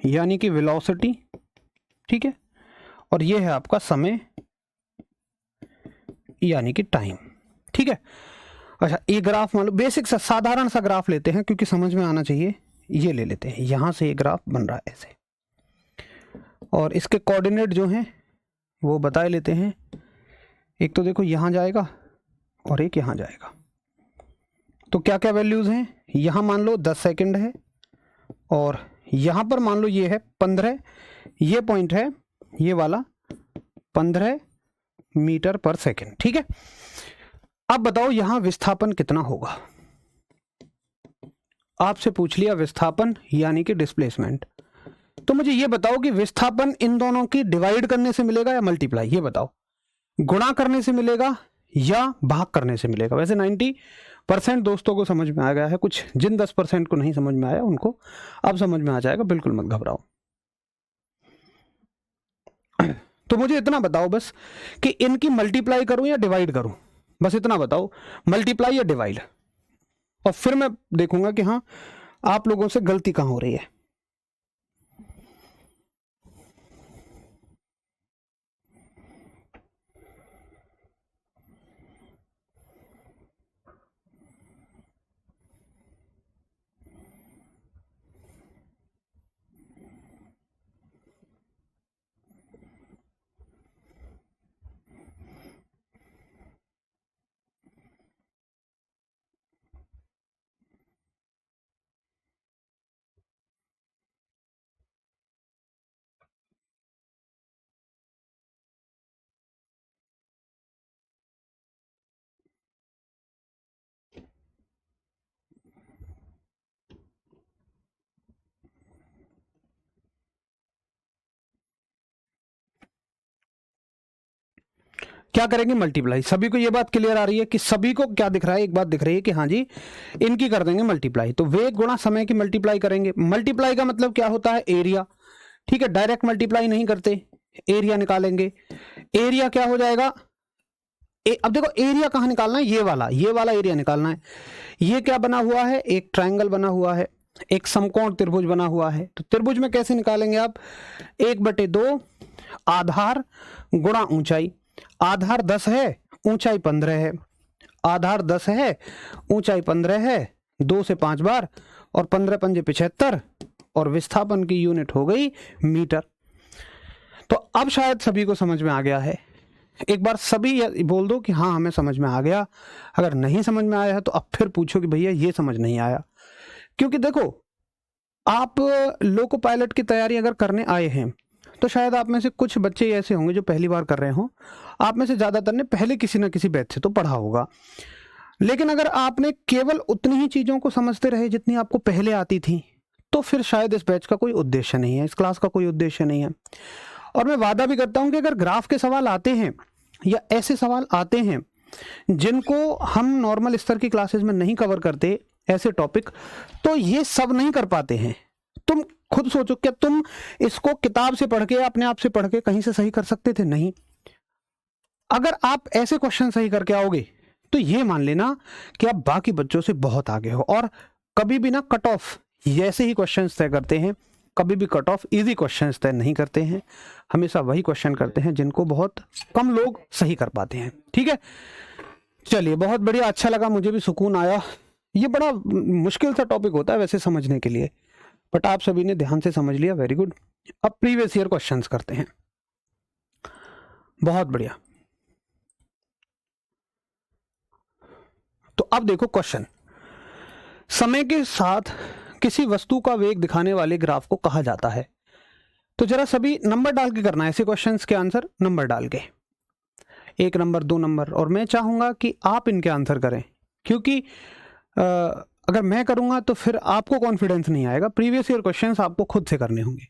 यानी कि वेलोसिटी, ठीक है, और ये है आपका समय यानी कि टाइम, ठीक है। अच्छा ये ग्राफ मान लो, बेसिक सा साधारण सा ग्राफ लेते हैं क्योंकि समझ में आना चाहिए। ये ले लेते हैं, यहां से ये ग्राफ बन रहा है ऐसे, और इसके कोऑर्डिनेट जो हैं वो बता लेते हैं। एक तो देखो यहां जाएगा और एक यहां जाएगा, तो क्या क्या वैल्यूज हैं। यहां मान लो 10 सेकंड है, और यहां पर मान लो ये है 15, ये पॉइंट है ये वाला 15 मीटर पर सेकंड, ठीक है। अब बताओ यहां विस्थापन कितना होगा। आपसे पूछ लिया विस्थापन यानी कि डिस्प्लेसमेंट, तो मुझे ये बताओ कि विस्थापन इन दोनों की डिवाइड करने से मिलेगा या मल्टीप्लाई, ये बताओ। गुणा करने से मिलेगा या भाग करने से मिलेगा। वैसे 90% दोस्तों को समझ में आ गया है, कुछ जिन 10% को नहीं समझ में आया उनको अब समझ में आ जाएगा, बिल्कुल मत घबराओ। तो मुझे इतना बताओ बस कि इनकी मल्टीप्लाई करूं या डिवाइड करूं, बस इतना बताओ, मल्टीप्लाई या डिवाइड, और फिर मैं देखूंगा कि हाँ आप लोगों से गलती कहां हो रही है। क्या करेंगे, मल्टीप्लाई। सभी को ये बात क्लियर आ रही है कि सभी को क्या दिख रहा है, एक बात दिख रही है कि हाँ जी इनकी कर देंगे मल्टीप्लाई। तो वेग गुणा समय की मल्टीप्लाई करेंगे। मल्टीप्लाई का मतलब क्या होता है, एरिया, ठीक है। डायरेक्ट मल्टीप्लाई नहीं करते, एरिया निकालेंगे। एरिया क्या हो जाएगा, अब देखो एरिया कहाँ निकालना है, ये वाला एरिया निकालना है। ये क्या बना हुआ है, एक ट्रायंगल बना हुआ है, एक समकोण त्रिभुज बना हुआ है। तो त्रिभुज में कैसे निकालेंगे आप, 1/2 आधार गुणा ऊंचाई। आधार 10 है, ऊंचाई 15 है। आधार 10 है, ऊंचाई 15 है, 2 से 5 बार, और 15 पंजे 75, और विस्थापन की यूनिट हो गई मीटर। तो अब शायद सभी को समझ में आ गया है एक बार सभी बोल दो कि हाँ हमें समझ में आ गया। अगर नहीं समझ में आया है तो अब फिर पूछो कि भैया ये समझ नहीं आया। क्योंकि देखो, आप लोको पायलट की तैयारी अगर करने आए हैं तो शायद आप में से कुछ बच्चे ऐसे होंगे जो पहली बार कर रहे हो, आप में से ज़्यादातर ने पहले किसी न किसी बैच से तो पढ़ा होगा। लेकिन अगर आपने केवल उतनी ही चीज़ों को समझते रहे जितनी आपको पहले आती थी, तो फिर शायद इस बैच का कोई उद्देश्य नहीं है, इस क्लास का कोई उद्देश्य नहीं है। और मैं वादा भी करता हूं कि अगर ग्राफ के सवाल आते हैं या ऐसे सवाल आते हैं जिनको हम नॉर्मल स्तर की क्लासेस में नहीं कवर करते, ऐसे टॉपिक, तो ये सब नहीं कर पाते हैं। तुम खुद सोचो, क्या तुम इसको किताब से पढ़ के, अपने आप से पढ़ के कहीं से सही कर सकते थे? नहीं। अगर आप ऐसे क्वेश्चन सही करके आओगे तो ये मान लेना कि आप बाकी बच्चों से बहुत आगे हो। और कभी भी ना कट ऑफ ऐसे ही क्वेश्चंस तय करते हैं, कभी भी कट ऑफ इजी क्वेश्चंस तय नहीं करते हैं। हमेशा वही क्वेश्चन करते हैं जिनको बहुत कम लोग सही कर पाते हैं। ठीक है, चलिए, बहुत बढ़िया, अच्छा लगा, मुझे भी सुकून आया। ये बड़ा मुश्किल सा टॉपिक होता है वैसे समझने के लिए, बट आप सभी ने ध्यान से समझ लिया, वेरी गुड। अब प्रीवियस ईयर क्वेश्चंस करते हैं। बहुत बढ़िया। तो अब देखो क्वेश्चन, समय के साथ किसी वस्तु का वेग दिखाने वाले ग्राफ को कहा जाता है। तो जरा सभी नंबर डाल के करना है ऐसे क्वेश्चंस के आंसर, नंबर डाल के, 1 नंबर 2 नंबर। और मैं चाहूंगा कि आप इनके आंसर करें, क्योंकि अगर मैं करूंगा तो फिर आपको कॉन्फिडेंस नहीं आएगा। प्रीवियस ईयर क्वेश्चंस आपको खुद से करने होंगे।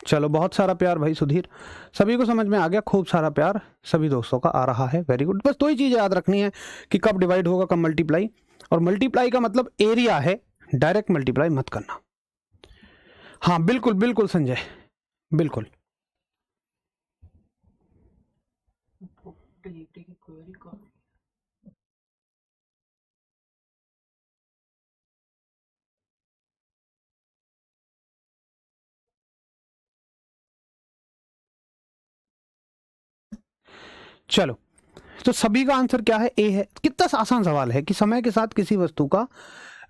चलो, बहुत सारा प्यार भाई सुधीर, सभी को समझ में आ गया, खूब सारा प्यार सभी दोस्तों का आ रहा है, वेरी गुड। बस दो ही चीज़ याद रखनी है कि कब डिवाइड होगा, कब मल्टीप्लाई। और मल्टीप्लाई का मतलब एरिया है, डायरेक्ट मल्टीप्लाई मत करना। हाँ बिल्कुल बिल्कुल संजय, बिल्कुल। चलो, तो सभी का आंसर क्या है? ए है। कितना आसान सवाल है कि समय के साथ किसी वस्तु का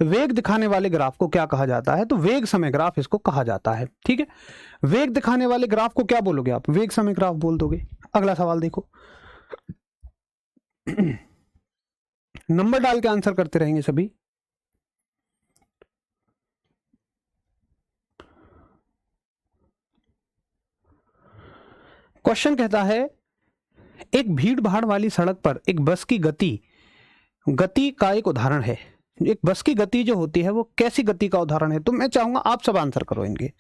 वेग दिखाने वाले ग्राफ को क्या कहा जाता है? तो वेग समय ग्राफ इसको कहा जाता है। ठीक है, वेग दिखाने वाले ग्राफ को क्या बोलोगे आप? वेग समय ग्राफ बोल दोगे। अगला सवाल देखो, नंबर डाल के आंसर करते रहेंगे सभी। क्वेश्चन कहता है, एक भीड़ भाड़ वाली सड़क पर एक बस की गति का एक उदाहरण है। एक बस की गति जो होती है वो कैसी गति का उदाहरण है? तो मैं चाहूंगा आप सब आंसर करो, इनके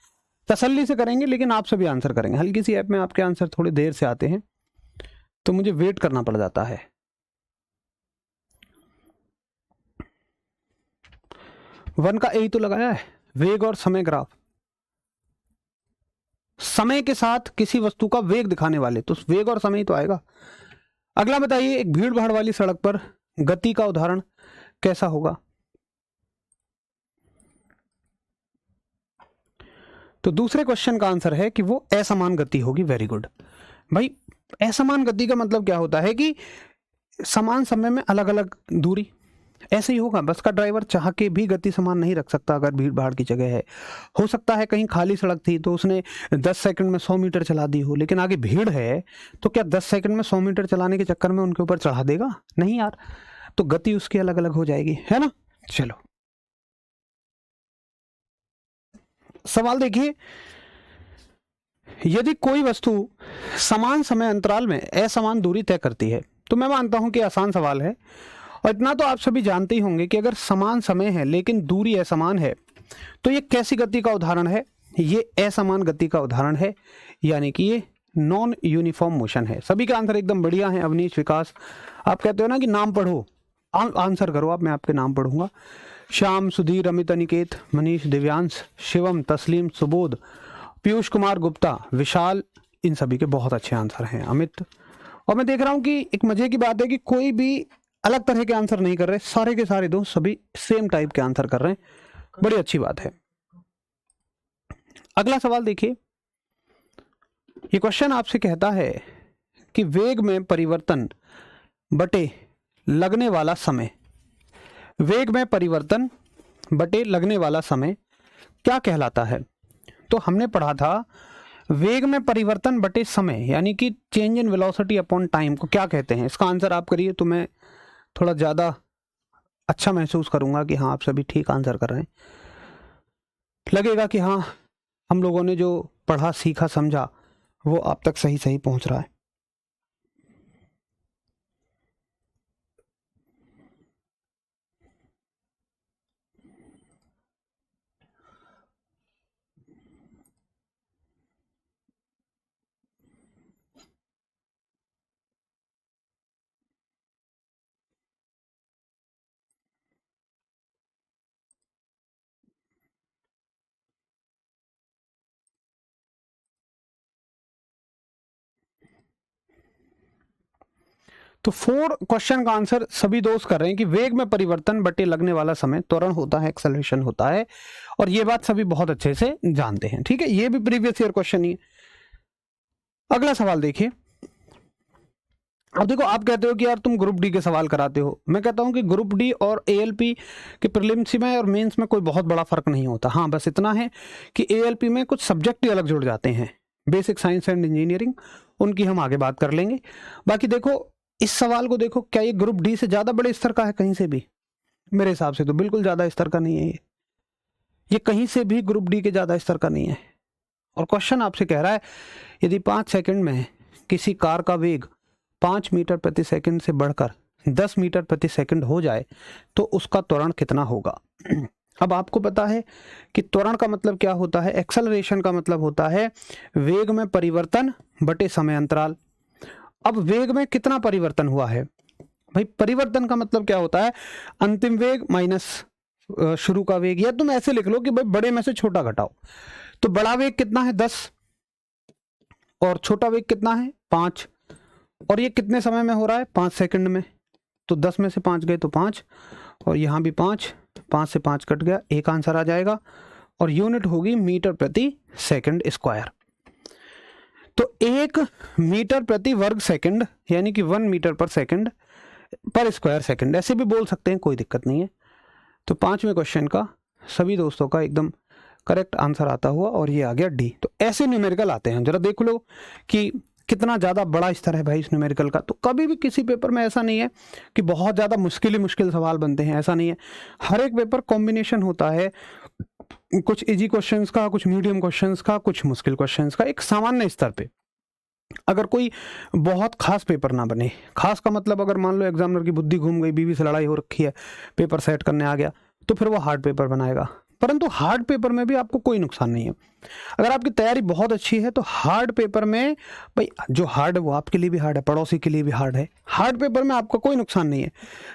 तसल्ली से करेंगे लेकिन आप सभी आंसर करेंगे। हल्की सी ऐप में आपके आंसर थोड़ी देर से आते हैं तो मुझे वेट करना पड़ जाता है। वन का यही तो लगाया है, वेग और समय ग्राफ। समय के साथ किसी वस्तु का वेग दिखाने वाले, तो वेग और समय ही तो आएगा। अगला बताइए, एक भीड़ भाड़ वाली सड़क पर गति का उदाहरण कैसा होगा? तो दूसरे क्वेश्चन का आंसर है कि वो असमान गति होगी। वेरी गुड भाई। असमान गति का मतलब क्या होता है कि समान समय में अलग अलग दूरी, ऐसे ही होगा। बस का ड्राइवर चाह के भी गति समान नहीं रख सकता अगर भीड़ भाड़ की जगह है। हो सकता है कहीं खाली सड़क थी तो उसने 10 सेकंड में 100 मीटर चला दी हो, लेकिन आगे भीड़ है तो क्या 10 सेकंड में 100 मीटर चलाने के चक्कर में उनके ऊपर चढ़ा देगा? नहीं यार, तो गति उसकी अलग अलग हो जाएगी, है ना। चलो सवाल देखिए, यदि कोई वस्तु समान समय अंतराल में असमान दूरी तय करती है, तो मैं मानता हूं कि आसान सवाल है। और इतना तो आप सभी जानते ही होंगे कि अगर समान समय है लेकिन दूरी असमान है तो ये कैसी गति का उदाहरण है? ये असमान गति का उदाहरण है, यानी कि ये नॉन यूनिफॉर्म मोशन है। सभी का आंसर एकदम बढ़िया है। अवनीश, विकास, आप कहते हो ना कि नाम पढ़ो, आंसर करो आप, मैं आपके नाम पढ़ूंगा। श्याम, सुधीर, अमित, अनिकेत, मनीष, दिव्यांश, शिवम, तस्लीम, सुबोध, पीयूष कुमार गुप्ता, विशाल, इन सभी के बहुत अच्छे आंसर हैं। अमित, और मैं देख रहा हूं कि एक मजे की बात है कि कोई भी अलग तरह के आंसर नहीं कर रहे, सारे के सारे दोस्त सभी सेम टाइप के आंसर कर रहे हैं, बड़ी अच्छी बात है। अगला सवाल देखिए, ये क्वेश्चन आपसे कहता है कि वेग में परिवर्तन बटे लगने वाला समय, वेग में परिवर्तन बटे लगने वाला समय क्या कहलाता है? तो हमने पढ़ा था वेग में परिवर्तन बटे समय, यानी कि change in velocity upon time को क्या कहते हैं। इसका आंसर आप करिए तो मैं थोड़ा ज़्यादा अच्छा महसूस करूंगा कि हाँ आप सभी ठीक आंसर कर रहे हैं, लगेगा कि हाँ हम लोगों ने जो पढ़ा सीखा समझा वो आप तक सही सही पहुंच रहा है। तो 4 क्वेश्चन का आंसर सभी दोस्त कर रहे हैं कि वेग में परिवर्तन बटे लगने वाला समय त्वरण होता है, एक्सेलरेशन होता है, और ये बात सभी बहुत अच्छे से जानते हैं। ठीक है, ये भी प्रीवियस ईयर क्वेश्चन ही है। अगला सवाल देखिए। अब देखो, आप कहते हो कि यार तुम ग्रुप डी के सवाल कराते हो, मैं कहता हूं कि ग्रुप डी और एएलपी के प्रीलिम्स में और मेंस में कोई बहुत बड़ा फर्क नहीं होता। हाँ, बस इतना है कि एएलपी में कुछ सब्जेक्ट ही अलग जुड़ जाते हैं, बेसिक साइंस एंड इंजीनियरिंग, उनकी हम आगे बात कर लेंगे। बाकी देखो इस सवाल को देखो, क्या ये ग्रुप डी से ज्यादा बड़े स्तर का है कहीं से भी? मेरे हिसाब से तो बिल्कुल ज्यादा स्तर का नहीं है ये कहीं से भी ग्रुप डी के ज्यादा स्तर का नहीं है। और क्वेश्चन आपसे कह रहा है यदि 5 सेकंड में किसी कार का वेग 5 मीटर प्रति सेकंड से बढ़कर 10 मीटर प्रति सेकंड हो जाए तो उसका त्वरण कितना होगा। अब आपको पता है कि त्वरण का मतलब क्या होता है, एक्सेलरेशन का मतलब होता है वेग में परिवर्तन बटे समय अंतराल। अब वेग में कितना परिवर्तन हुआ है भाई, परिवर्तन का मतलब क्या होता है, अंतिम वेग माइनस शुरू का वेग, या तुम ऐसे लिख लो कि भाई बड़े में से छोटा घटाओ। तो बड़ा वेग कितना है 10 और छोटा वेग कितना है 5, और ये कितने समय में हो रहा है 5 सेकंड में। तो 10 में से 5 गए तो 5, और यहां भी 5, 5 से 5 कट गया, एक आंसर आ जाएगा, और यूनिट होगी मीटर प्रति सेकंड स्क्वायर। तो 1 मीटर प्रति वर्ग सेकंड यानी कि 1 मीटर पर सेकंड पर स्क्वायर सेकंड, ऐसे भी बोल सकते हैं, कोई दिक्कत नहीं है। तो 5वें क्वेश्चन का सभी दोस्तों का एकदम करेक्ट आंसर आता हुआ, और ये आ गया डी। तो ऐसे न्यूमेरिकल आते हैं, जरा देख लो कि कितना ज़्यादा बड़ा स्तर है भाई इस न्यूमेरिकल का। तो कभी भी किसी पेपर में ऐसा नहीं है कि बहुत ज़्यादा मुश्किल सवाल बनते हैं, ऐसा नहीं है। हर एक पेपर कॉम्बिनेशन होता है, कुछ इजी क्वेश्चंस का, कुछ मीडियम क्वेश्चंस का, कुछ मुश्किल क्वेश्चंस का, एक सामान्य स्तर पे। अगर कोई बहुत खास पेपर ना बने, खास का मतलब अगर मान लो एग्जामिनर की बुद्धि घूम गई, बीवी से लड़ाई हो रखी है, पेपर सेट करने आ गया, तो फिर वो हार्ड पेपर बनाएगा। परंतु हार्ड पेपर में भी आपको कोई नुकसान नहीं है। अगर आपकी तैयारी बहुत अच्छी है तो हार्ड पेपर में भाई जो हार्ड है वो आपके लिए भी हार्ड है, पड़ोसी के लिए भी हार्ड है। हार्ड पेपर में आपका कोई नुकसान नहीं है,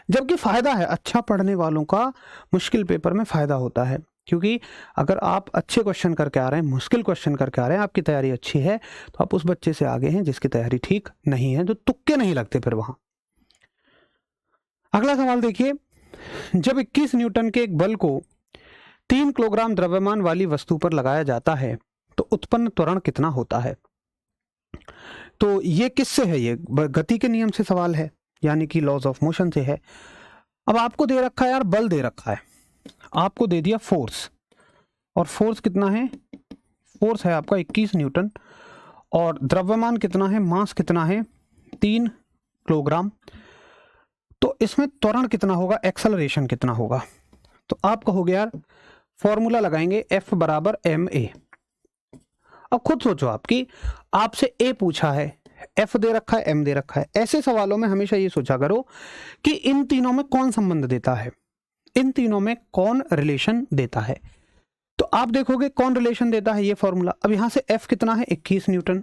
जबकि फायदा है अच्छा पढ़ने वालों का, मुश्किल पेपर में फायदा होता है। क्योंकि अगर आप अच्छे क्वेश्चन करके आ रहे हैं, मुश्किल क्वेश्चन करके आ रहे हैं, आपकी तैयारी अच्छी है, तो आप उस बच्चे से आगे हैं जिसकी तैयारी ठीक नहीं है, जो तुक्के नहीं लगते फिर वहां। अगला सवाल देखिए। जब 21 न्यूटन के एक बल को 3 किलोग्राम द्रव्यमान वाली वस्तु पर लगाया जाता है तो उत्पन्न त्वरण कितना होता है। तो ये किससे है, ये गति के नियम से सवाल है, यानी कि लॉज ऑफ मोशन से है। अब आपको दे रखा है यार, बल दे रखा है, आपको दे दिया फोर्स, और फोर्स कितना है, फोर्स है आपका 21 न्यूटन, और द्रव्यमान कितना है, मास कितना है 3 किलोग्राम। तो इसमें त्वरण कितना होगा, एक्सेलरेशन कितना होगा। तो आप कहोगे यार फॉर्मूला लगाएंगे F बराबर ma। अब खुद सोचो, आपकी आपसे A पूछा है, F दे रखा है, M दे रखा है। ऐसे सवालों में हमेशा ये सोचा करो कि इन तीनों में कौन संबंध देता है, इन तीनों में कौन रिलेशन देता है। तो आप देखोगे कौन रिलेशन देता है, ये फॉर्मूला। अब यहां से F कितना है 21 न्यूटन,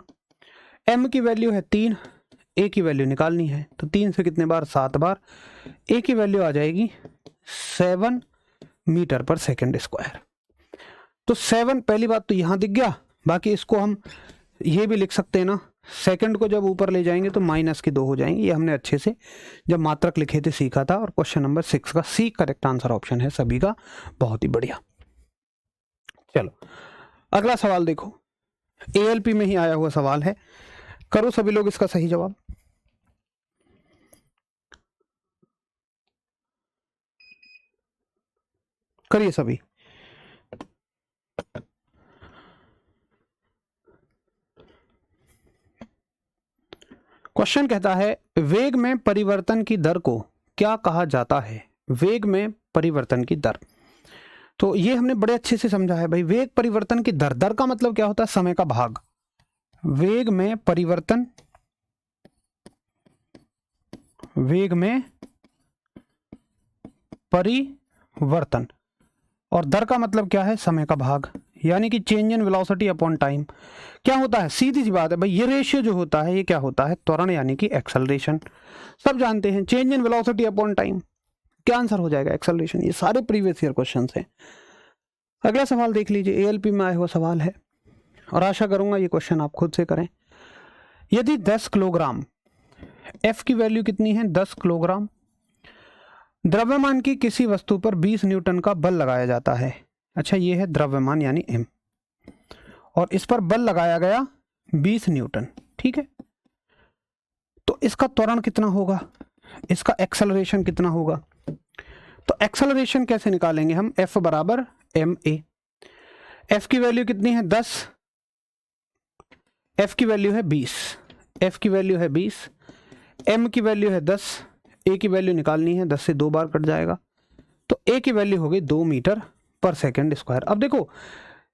M की वैल्यू है 3, A की वैल्यू निकालनी है, तो 3 से कितने बार 7 बार, A की वैल्यू आ जाएगी 7 मीटर पर सेकंड स्क्वायर। तो 7 पहली बात तो यहां दिख गया, बाकी इसको हम ये भी लिख सकते हैं ना, सेकंड को जब ऊपर ले जाएंगे तो माइनस के 2 हो जाएंगे। ये हमने अच्छे से जब मात्रक लिखे थे सीखा था। और क्वेश्चन नंबर 6 का सी करेक्ट आंसर ऑप्शन है सभी का, बहुत ही बढ़िया। चलो अगला सवाल देखो, एएलपी में ही आया हुआ सवाल है, करो सभी लोग इसका सही जवाब। करिए सभी। क्वेश्चन कहता है वेग में परिवर्तन की दर को क्या कहा जाता है? वेग में परिवर्तन की दर, तो ये हमने बड़े अच्छे से समझा है भाई। वेग परिवर्तन की दर, दर का मतलब क्या होता है? समय का भाग। वेग में परिवर्तन, वेग में परिवर्तन, और दर का मतलब क्या है? समय का भाग, यानी कि change in velocity upon time. क्या होता है? सीधी सी बात है भाई, ये रेशियो जो होता है ये क्या होता है? त्वरण यानी कि एक्सेलरेशन। सब जानते हैं change in velocity upon time, क्या आंसर हो जाएगा? एक्सेलरेशन। ये सारे प्रीवियस ईयर क्वेश्चंस हैं। अगला सवाल देख लीजिए, एएलपी में आया हुआ सवाल है और आशा करूंगा ये क्वेश्चन आप खुद से करें। यदि 10 किलोग्राम, एफ की वैल्यू कितनी है? 10 किलोग्राम, द्रव्यमान की किसी वस्तु पर 20 न्यूटन का बल लगाया जाता है। अच्छा, ये है द्रव्यमान यानी m, और इस पर बल लगाया गया 20 न्यूटन, ठीक है। तो इसका त्वरण कितना होगा? इसका एक्सेलरेशन कितना होगा? तो एक्सेलरेशन कैसे निकालेंगे हम? F बराबर ma। F की वैल्यू कितनी है? 10, F की वैल्यू है 20, F की वैल्यू है 20, m की वैल्यू है 10, a की वैल्यू निकालनी है, 10 से 2 बार कट जाएगा, तो a की वैल्यू हो गई 2 मीटर पर सेकेंड स्क्वायर। अब देखो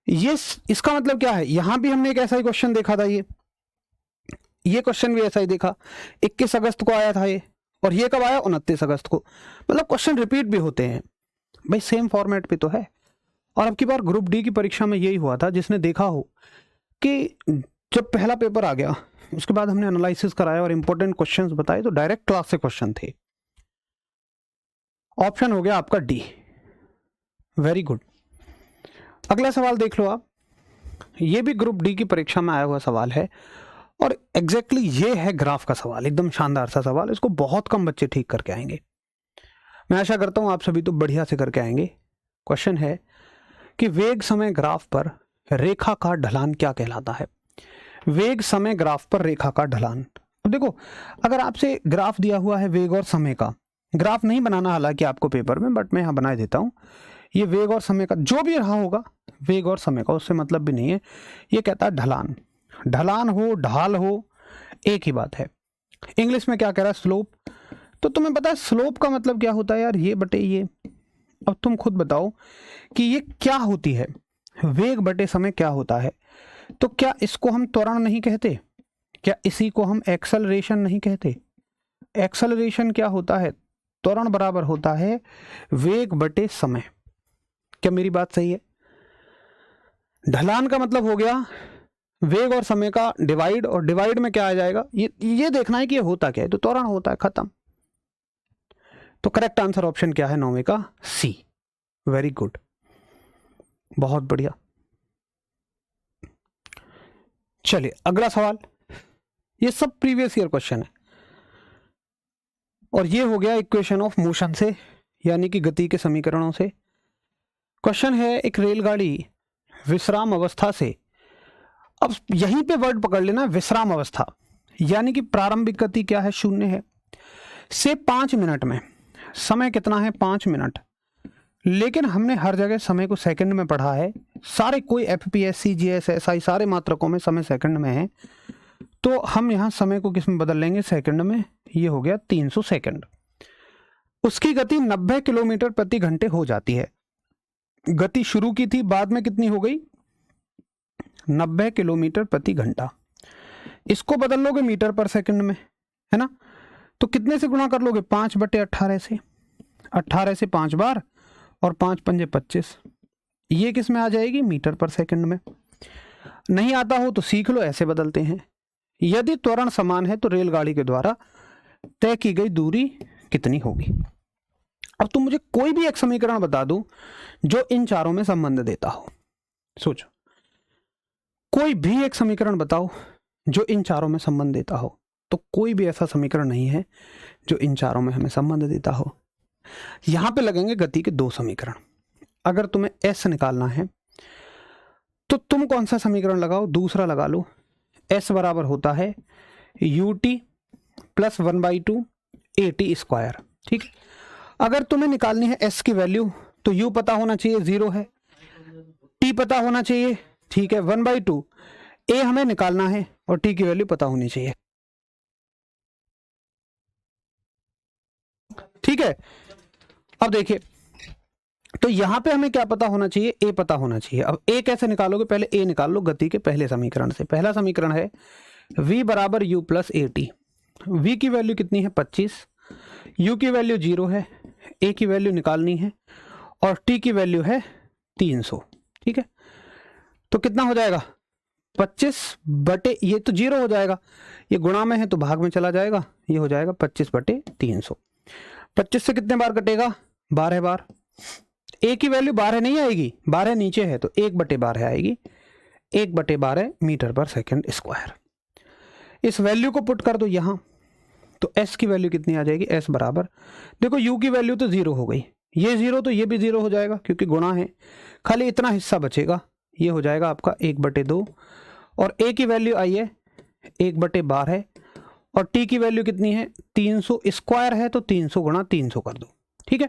ये इसका मतलब क्या है? यहां भी हमने एक ऐसा ही क्वेश्चन देखा था, ये क्वेश्चन भी ऐसा ही देखा, 21 अगस्त को आया था ये, और ये कब आया? 29 अगस्त को। मतलब क्वेश्चन रिपीट भी होते हैं भाई, सेम फॉर्मेट पे तो है। और अब की बार ग्रुप डी की परीक्षा में यही हुआ था, जिसने देखा हो कि जब पहला पेपर आ गया उसके बाद हमने एनालिसिस कराया और इंपॉर्टेंट क्वेश्चंस बताए, तो डायरेक्ट क्लास से क्वेश्चन थे। ऑप्शन हो गया आपका डी, वेरी गुड। अगला सवाल देख लो आप, ये भी ग्रुप डी की परीक्षा में आया हुआ सवाल है, और एग्जैक्टली ये है ग्राफ का सवाल, एकदम शानदार सा सवाल। इसको बहुत कम बच्चे ठीक करके आएंगे, मैं आशा करता हूं आप सभी तो बढ़िया से करके आएंगे। क्वेश्चन है कि वेग समय ग्राफ पर रेखा का ढलान क्या कहलाता है? वेग समय ग्राफ पर रेखा का ढलान। अब देखो, अगर आपसे ग्राफ दिया हुआ है वेग और समय का, ग्राफ नहीं बनाना हालांकि आपको पेपर में, बट मैं यहां बना देता हूं। ये वेग और समय का जो भी रहा होगा, वेग और समय का, उससे मतलब भी नहीं है। ये कहता है ढलान, ढलान हो ढाल हो एक ही बात है। इंग्लिश में क्या कह रहा है? स्लोप। तो तुम्हें पता है स्लोप का मतलब क्या होता है यार? ये बटे ये। अब तुम खुद बताओ कि ये क्या होती है? वेग बटे समय क्या होता है? तो क्या इसको हम त्वरण नहीं कहते? क्या इसी को हम एक्सेलरेशन नहीं कहते? एक्सेलरेशन क्या होता है? त्वरण बराबर होता है वेग बटे समय। क्या मेरी बात सही है? ढलान का मतलब हो गया वेग और समय का डिवाइड, और डिवाइड में क्या आ जाएगा? ये देखना है कि ये होता क्या है, तो त्वरण होता है, खत्म। तो करेक्ट आंसर ऑप्शन क्या है? 9वें का सी। वेरी गुड, बहुत बढ़िया। चलिए अगला सवाल, ये सब प्रीवियस ईयर क्वेश्चन है, और ये हो गया इक्वेशन ऑफ मोशन से, यानी कि गति के समीकरणों से। क्वेश्चन है, एक रेलगाड़ी विश्राम अवस्था से, अब यहीं पे वर्ड पकड़ लेना, विश्राम अवस्था, यानी कि प्रारंभिक गति क्या है? 0 है, से 5 मिनट में, समय कितना है? 5 मिनट। लेकिन हमने हर जगह समय को सेकंड में पढ़ा है, सारे कोई एफपीएससी जीएसएसआई सारे मात्रकों में समय सेकंड में है, तो हम यहाँ समय को किस में बदल लेंगे? सेकंड में। ये हो गया 300 सेकंड। उसकी गति 90 किलोमीटर प्रति घंटे हो जाती है। गति शुरू की थी, बाद में कितनी हो गई? 90 किलोमीटर प्रति घंटा। इसको बदल लोगे मीटर पर सेकंड में, है ना? तो कितने से गुणा कर लोगे? 5/18 से। 18 से 5 बार, और 5 पंजे 25। ये किस में आ जाएगी? मीटर पर सेकंड में। नहीं आता हो तो सीख लो, ऐसे बदलते हैं। यदि त्वरण समान है तो रेलगाड़ी के द्वारा तय की गई दूरी कितनी होगी? अब तुम मुझे कोई भी एक समीकरण बता दो जो इन चारों में संबंध देता हो। सोचो, कोई भी एक समीकरण बताओ जो इन चारों में संबंध देता हो। तो कोई भी ऐसा समीकरण नहीं है जो इन चारों में हमें संबंध देता हो। यहां पे लगेंगे गति के 2 समीकरण। अगर तुम्हें एस निकालना है तो तुम कौन सा समीकरण लगाओ? दूसरा लगा लो। एस बराबर होता है ut प्लस 1/2 at स्क्वायर, ठीक। अगर तुम्हें निकालनी है एस की वैल्यू तो u पता होना चाहिए 0 है, t पता होना चाहिए, ठीक है, 1/2 a हमें निकालना है और t की वैल्यू पता होनी चाहिए। ठीक है, अब देखिए, तो यहां पे हमें क्या पता होना चाहिए, ए पता होना चाहिए। अब ए कैसे निकालोगे, पहले ए निकाल लो गति के पहले समीकरण से। पहला समीकरण है v बराबर u plus A T. v की वैल्यू कितनी है 25, u की वैल्यू 0 है, a की वैल्यू निकालनी है और t की वैल्यू है 300। ठीक है, तो कितना हो जाएगा 25 बटे, ये तो 0 हो जाएगा, ये गुणा में है तो भाग में चला जाएगा, ये हो जाएगा 25 बटे 300। 25 से कितने बार कटेगा 12 बार। a की वैल्यू 12 नहीं आएगी, 12 नीचे है तो 1 बटे 12 आएगी, 1 बटे 12 मीटर पर सेकंड स्क्वायर। इस वैल्यू को पुट कर दो यहां, तो s की वैल्यू कितनी आ जाएगी, s बराबर, देखो u की वैल्यू तो 0 हो गई, ये 0 तो ये भी 0 हो जाएगा क्योंकि गुणा है, खाली इतना हिस्सा बचेगा, ये हो जाएगा आपका 1/2 और a की वैल्यू आई है 1/12 और t की वैल्यू कितनी है 300, स्क्वायर है तो 300 गुणा 300 कर दो। ठीक है,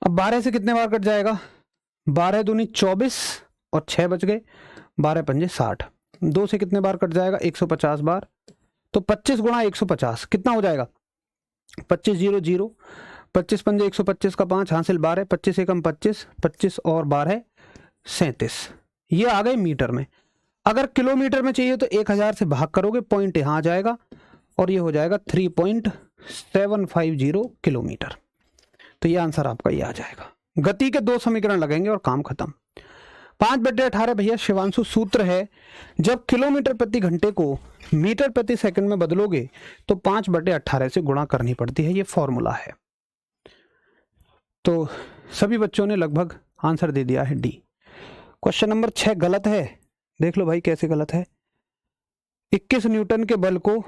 अब 12 से कितने बार कट जाएगा, 12 दूनी 24 और 6 बच गए, 12 पंजे 60, 2 से कितने बार कट जाएगा 150 बार, तो 25 गुणा 150 कितना हो जाएगा 25 0 0, 25 पंजे 125 का 5 हासिल 12, 25 एकम 25, 25 और 12 37, ये आ गए मीटर में। अगर किलोमीटर में चाहिए तो 1000 से भाग करोगे, पॉइंट यहाँ आ जाएगा और ये हो जाएगा 3.750 किलोमीटर। तो ये आंसर आपका ये आ जाएगा। गति के 2 समीकरण लगेंगे और काम खत्म। 5/18 भैया शिवांशु सूत्र है, जब किलोमीटर प्रति घंटे को मीटर प्रति सेकंड में बदलोगे तो 5/18 से गुणा करनी पड़ती है, ये फॉर्मूला है। तो सभी बच्चों ने लगभग आंसर दे दिया है डी। क्वेश्चन नंबर 6 गलत है, देख लो भाई कैसे गलत है। 21 न्यूटन के बल को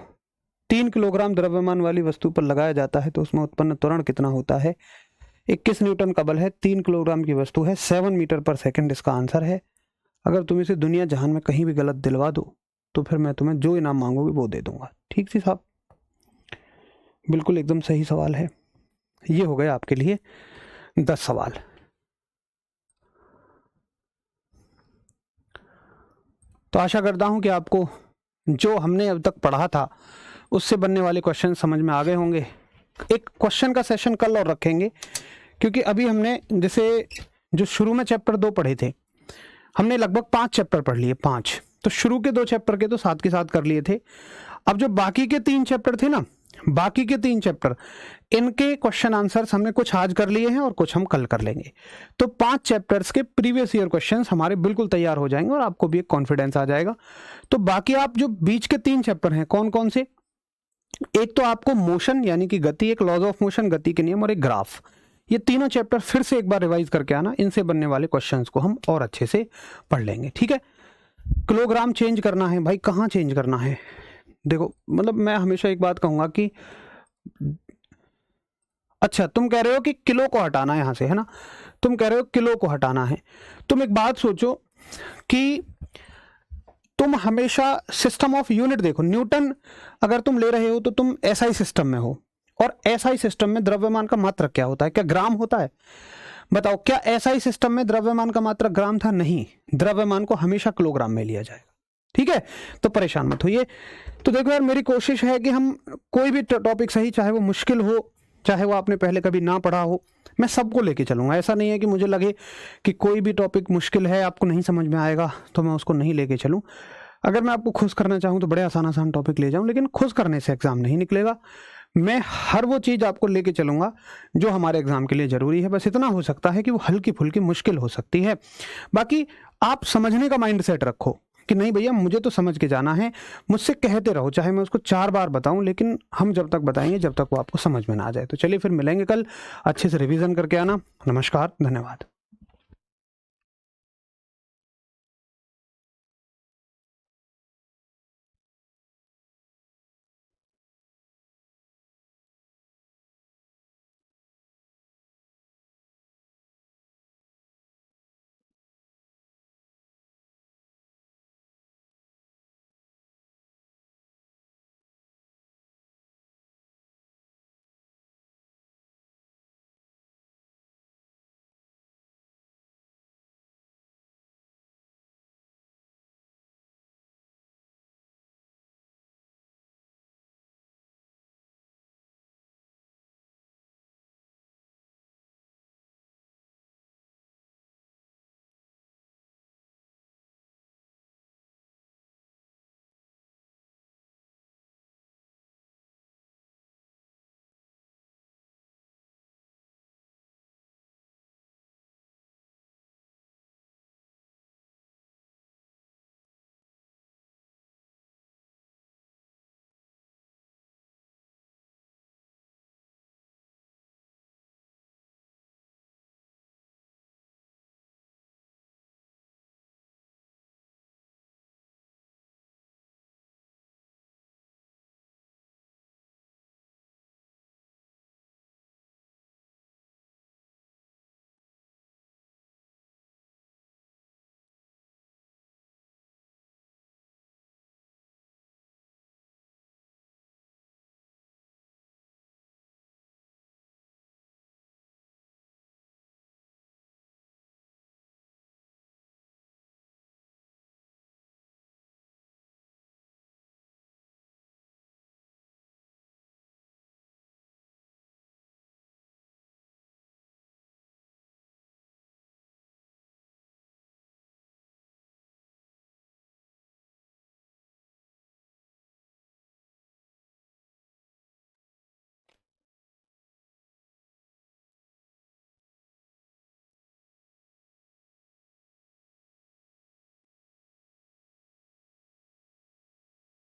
3 किलोग्राम द्रव्यमान वाली वस्तु पर लगाया जाता है तो उसमें उत्पन्न त्वरण कितना होता है। 21 न्यूटन का बल है, 3 किलोग्राम की वस्तु है, 7 मीटर पर सेकंड इसका आंसर है। अगर तुम इसे दुनिया जहान में कहीं भी गलत दिलवा दो तो फिर मैं तुम्हें जो इनाम मांगोगे वो दे दूंगा। ठीक सी साहब, बिल्कुल एकदम सही सवाल है। ये हो गया आपके लिए 10 सवाल। तो आशा करता हूं कि आपको जो हमने अब तक पढ़ा था उससे बनने वाले क्वेश्चन समझ में आ गए होंगे। एक क्वेश्चन का सेशन कल और रखेंगे क्योंकि अभी हमने जैसे जो शुरू में चैप्टर 2 पढ़े थे, हमने लगभग 5 चैप्टर पढ़ लिए, 5। तो शुरू के 2 चैप्टर के तो साथ के साथ कर लिए थे। अब जो बाकी के 3 चैप्टर थे ना, बाकी के 3 चैप्टर, इनके क्वेश्चन आंसर्स हमने कुछ आज कर लिए हैं और कुछ हम कल कर लेंगे। तो 5 चैप्टर्स के प्रीवियस ईयर क्वेश्चंस हमारे बिल्कुल तैयार हो जाएंगे और आपको भी एक कॉन्फिडेंस आ जाएगा। तो बाकी आप जो बीच के 3 चैप्टर हैं, कौन कौन से, एक तो आपको मोशन यानी कि गति, एक लॉज ऑफ मोशन गति के नियम और एक ग्राफ, ये तीनों चैप्टर फिर से एक बार रिवाइज करके आना। इनसे बनने वाले क्वेश्चंस को हम और अच्छे से पढ़ लेंगे। ठीक है, किलोग्राम चेंज करना है भाई, कहाँ चेंज करना है। देखो मतलब मैं हमेशा एक बात कहूंगा कि अच्छा तुम कह रहे हो कि किलो को हटाना है यहां से, है ना, तुम कह रहे हो किलो को हटाना है। तुम एक बात सोचो कि तुम हमेशा सिस्टम ऑफ यूनिट देखो, न्यूटन अगर तुम ले रहे हो तो तुम एसआई सिस्टम में हो, और एसआई सिस्टम में द्रव्यमान का मात्रक क्या होता है, क्या ग्राम होता है। बताओ, क्या एसआई सिस्टम में द्रव्यमान का मात्रक ग्राम था, नहीं, द्रव्यमान को हमेशा किलोग्राम में लिया जाएगा। ठीक है, तो परेशान मत होइए। तो देखो यार, मेरी कोशिश है कि हम कोई भी टॉपिक सही, चाहे वो मुश्किल हो, चाहे वो आपने पहले कभी ना पढ़ा हो, मैं सबको लेके चलूंगा। ऐसा नहीं है कि मुझे लगे कि कोई भी टॉपिक मुश्किल है, आपको नहीं समझ में आएगा तो मैं उसको नहीं लेके चलूं। अगर मैं आपको खुश करना चाहूं तो बड़े आसान टॉपिक ले जाऊं, लेकिन खुश करने से एग्जाम नहीं निकलेगा। मैं हर वो चीज़ आपको लेके चलूंगा जो हमारे एग्जाम के लिए ज़रूरी है। बस इतना हो सकता है कि वो हल्की फुल्की मुश्किल हो सकती है, बाकी आप समझने का माइंड सेट रखो कि नहीं भैया मुझे तो समझ के जाना है। मुझसे कहते रहो, चाहे मैं उसको 4 बार बताऊं, लेकिन हम जब तक बताएंगे जब तक वो आपको समझ में ना आ जाए। तो चलिए फिर मिलेंगे कल, अच्छे से रिवीजन करके आना। नमस्कार, धन्यवाद।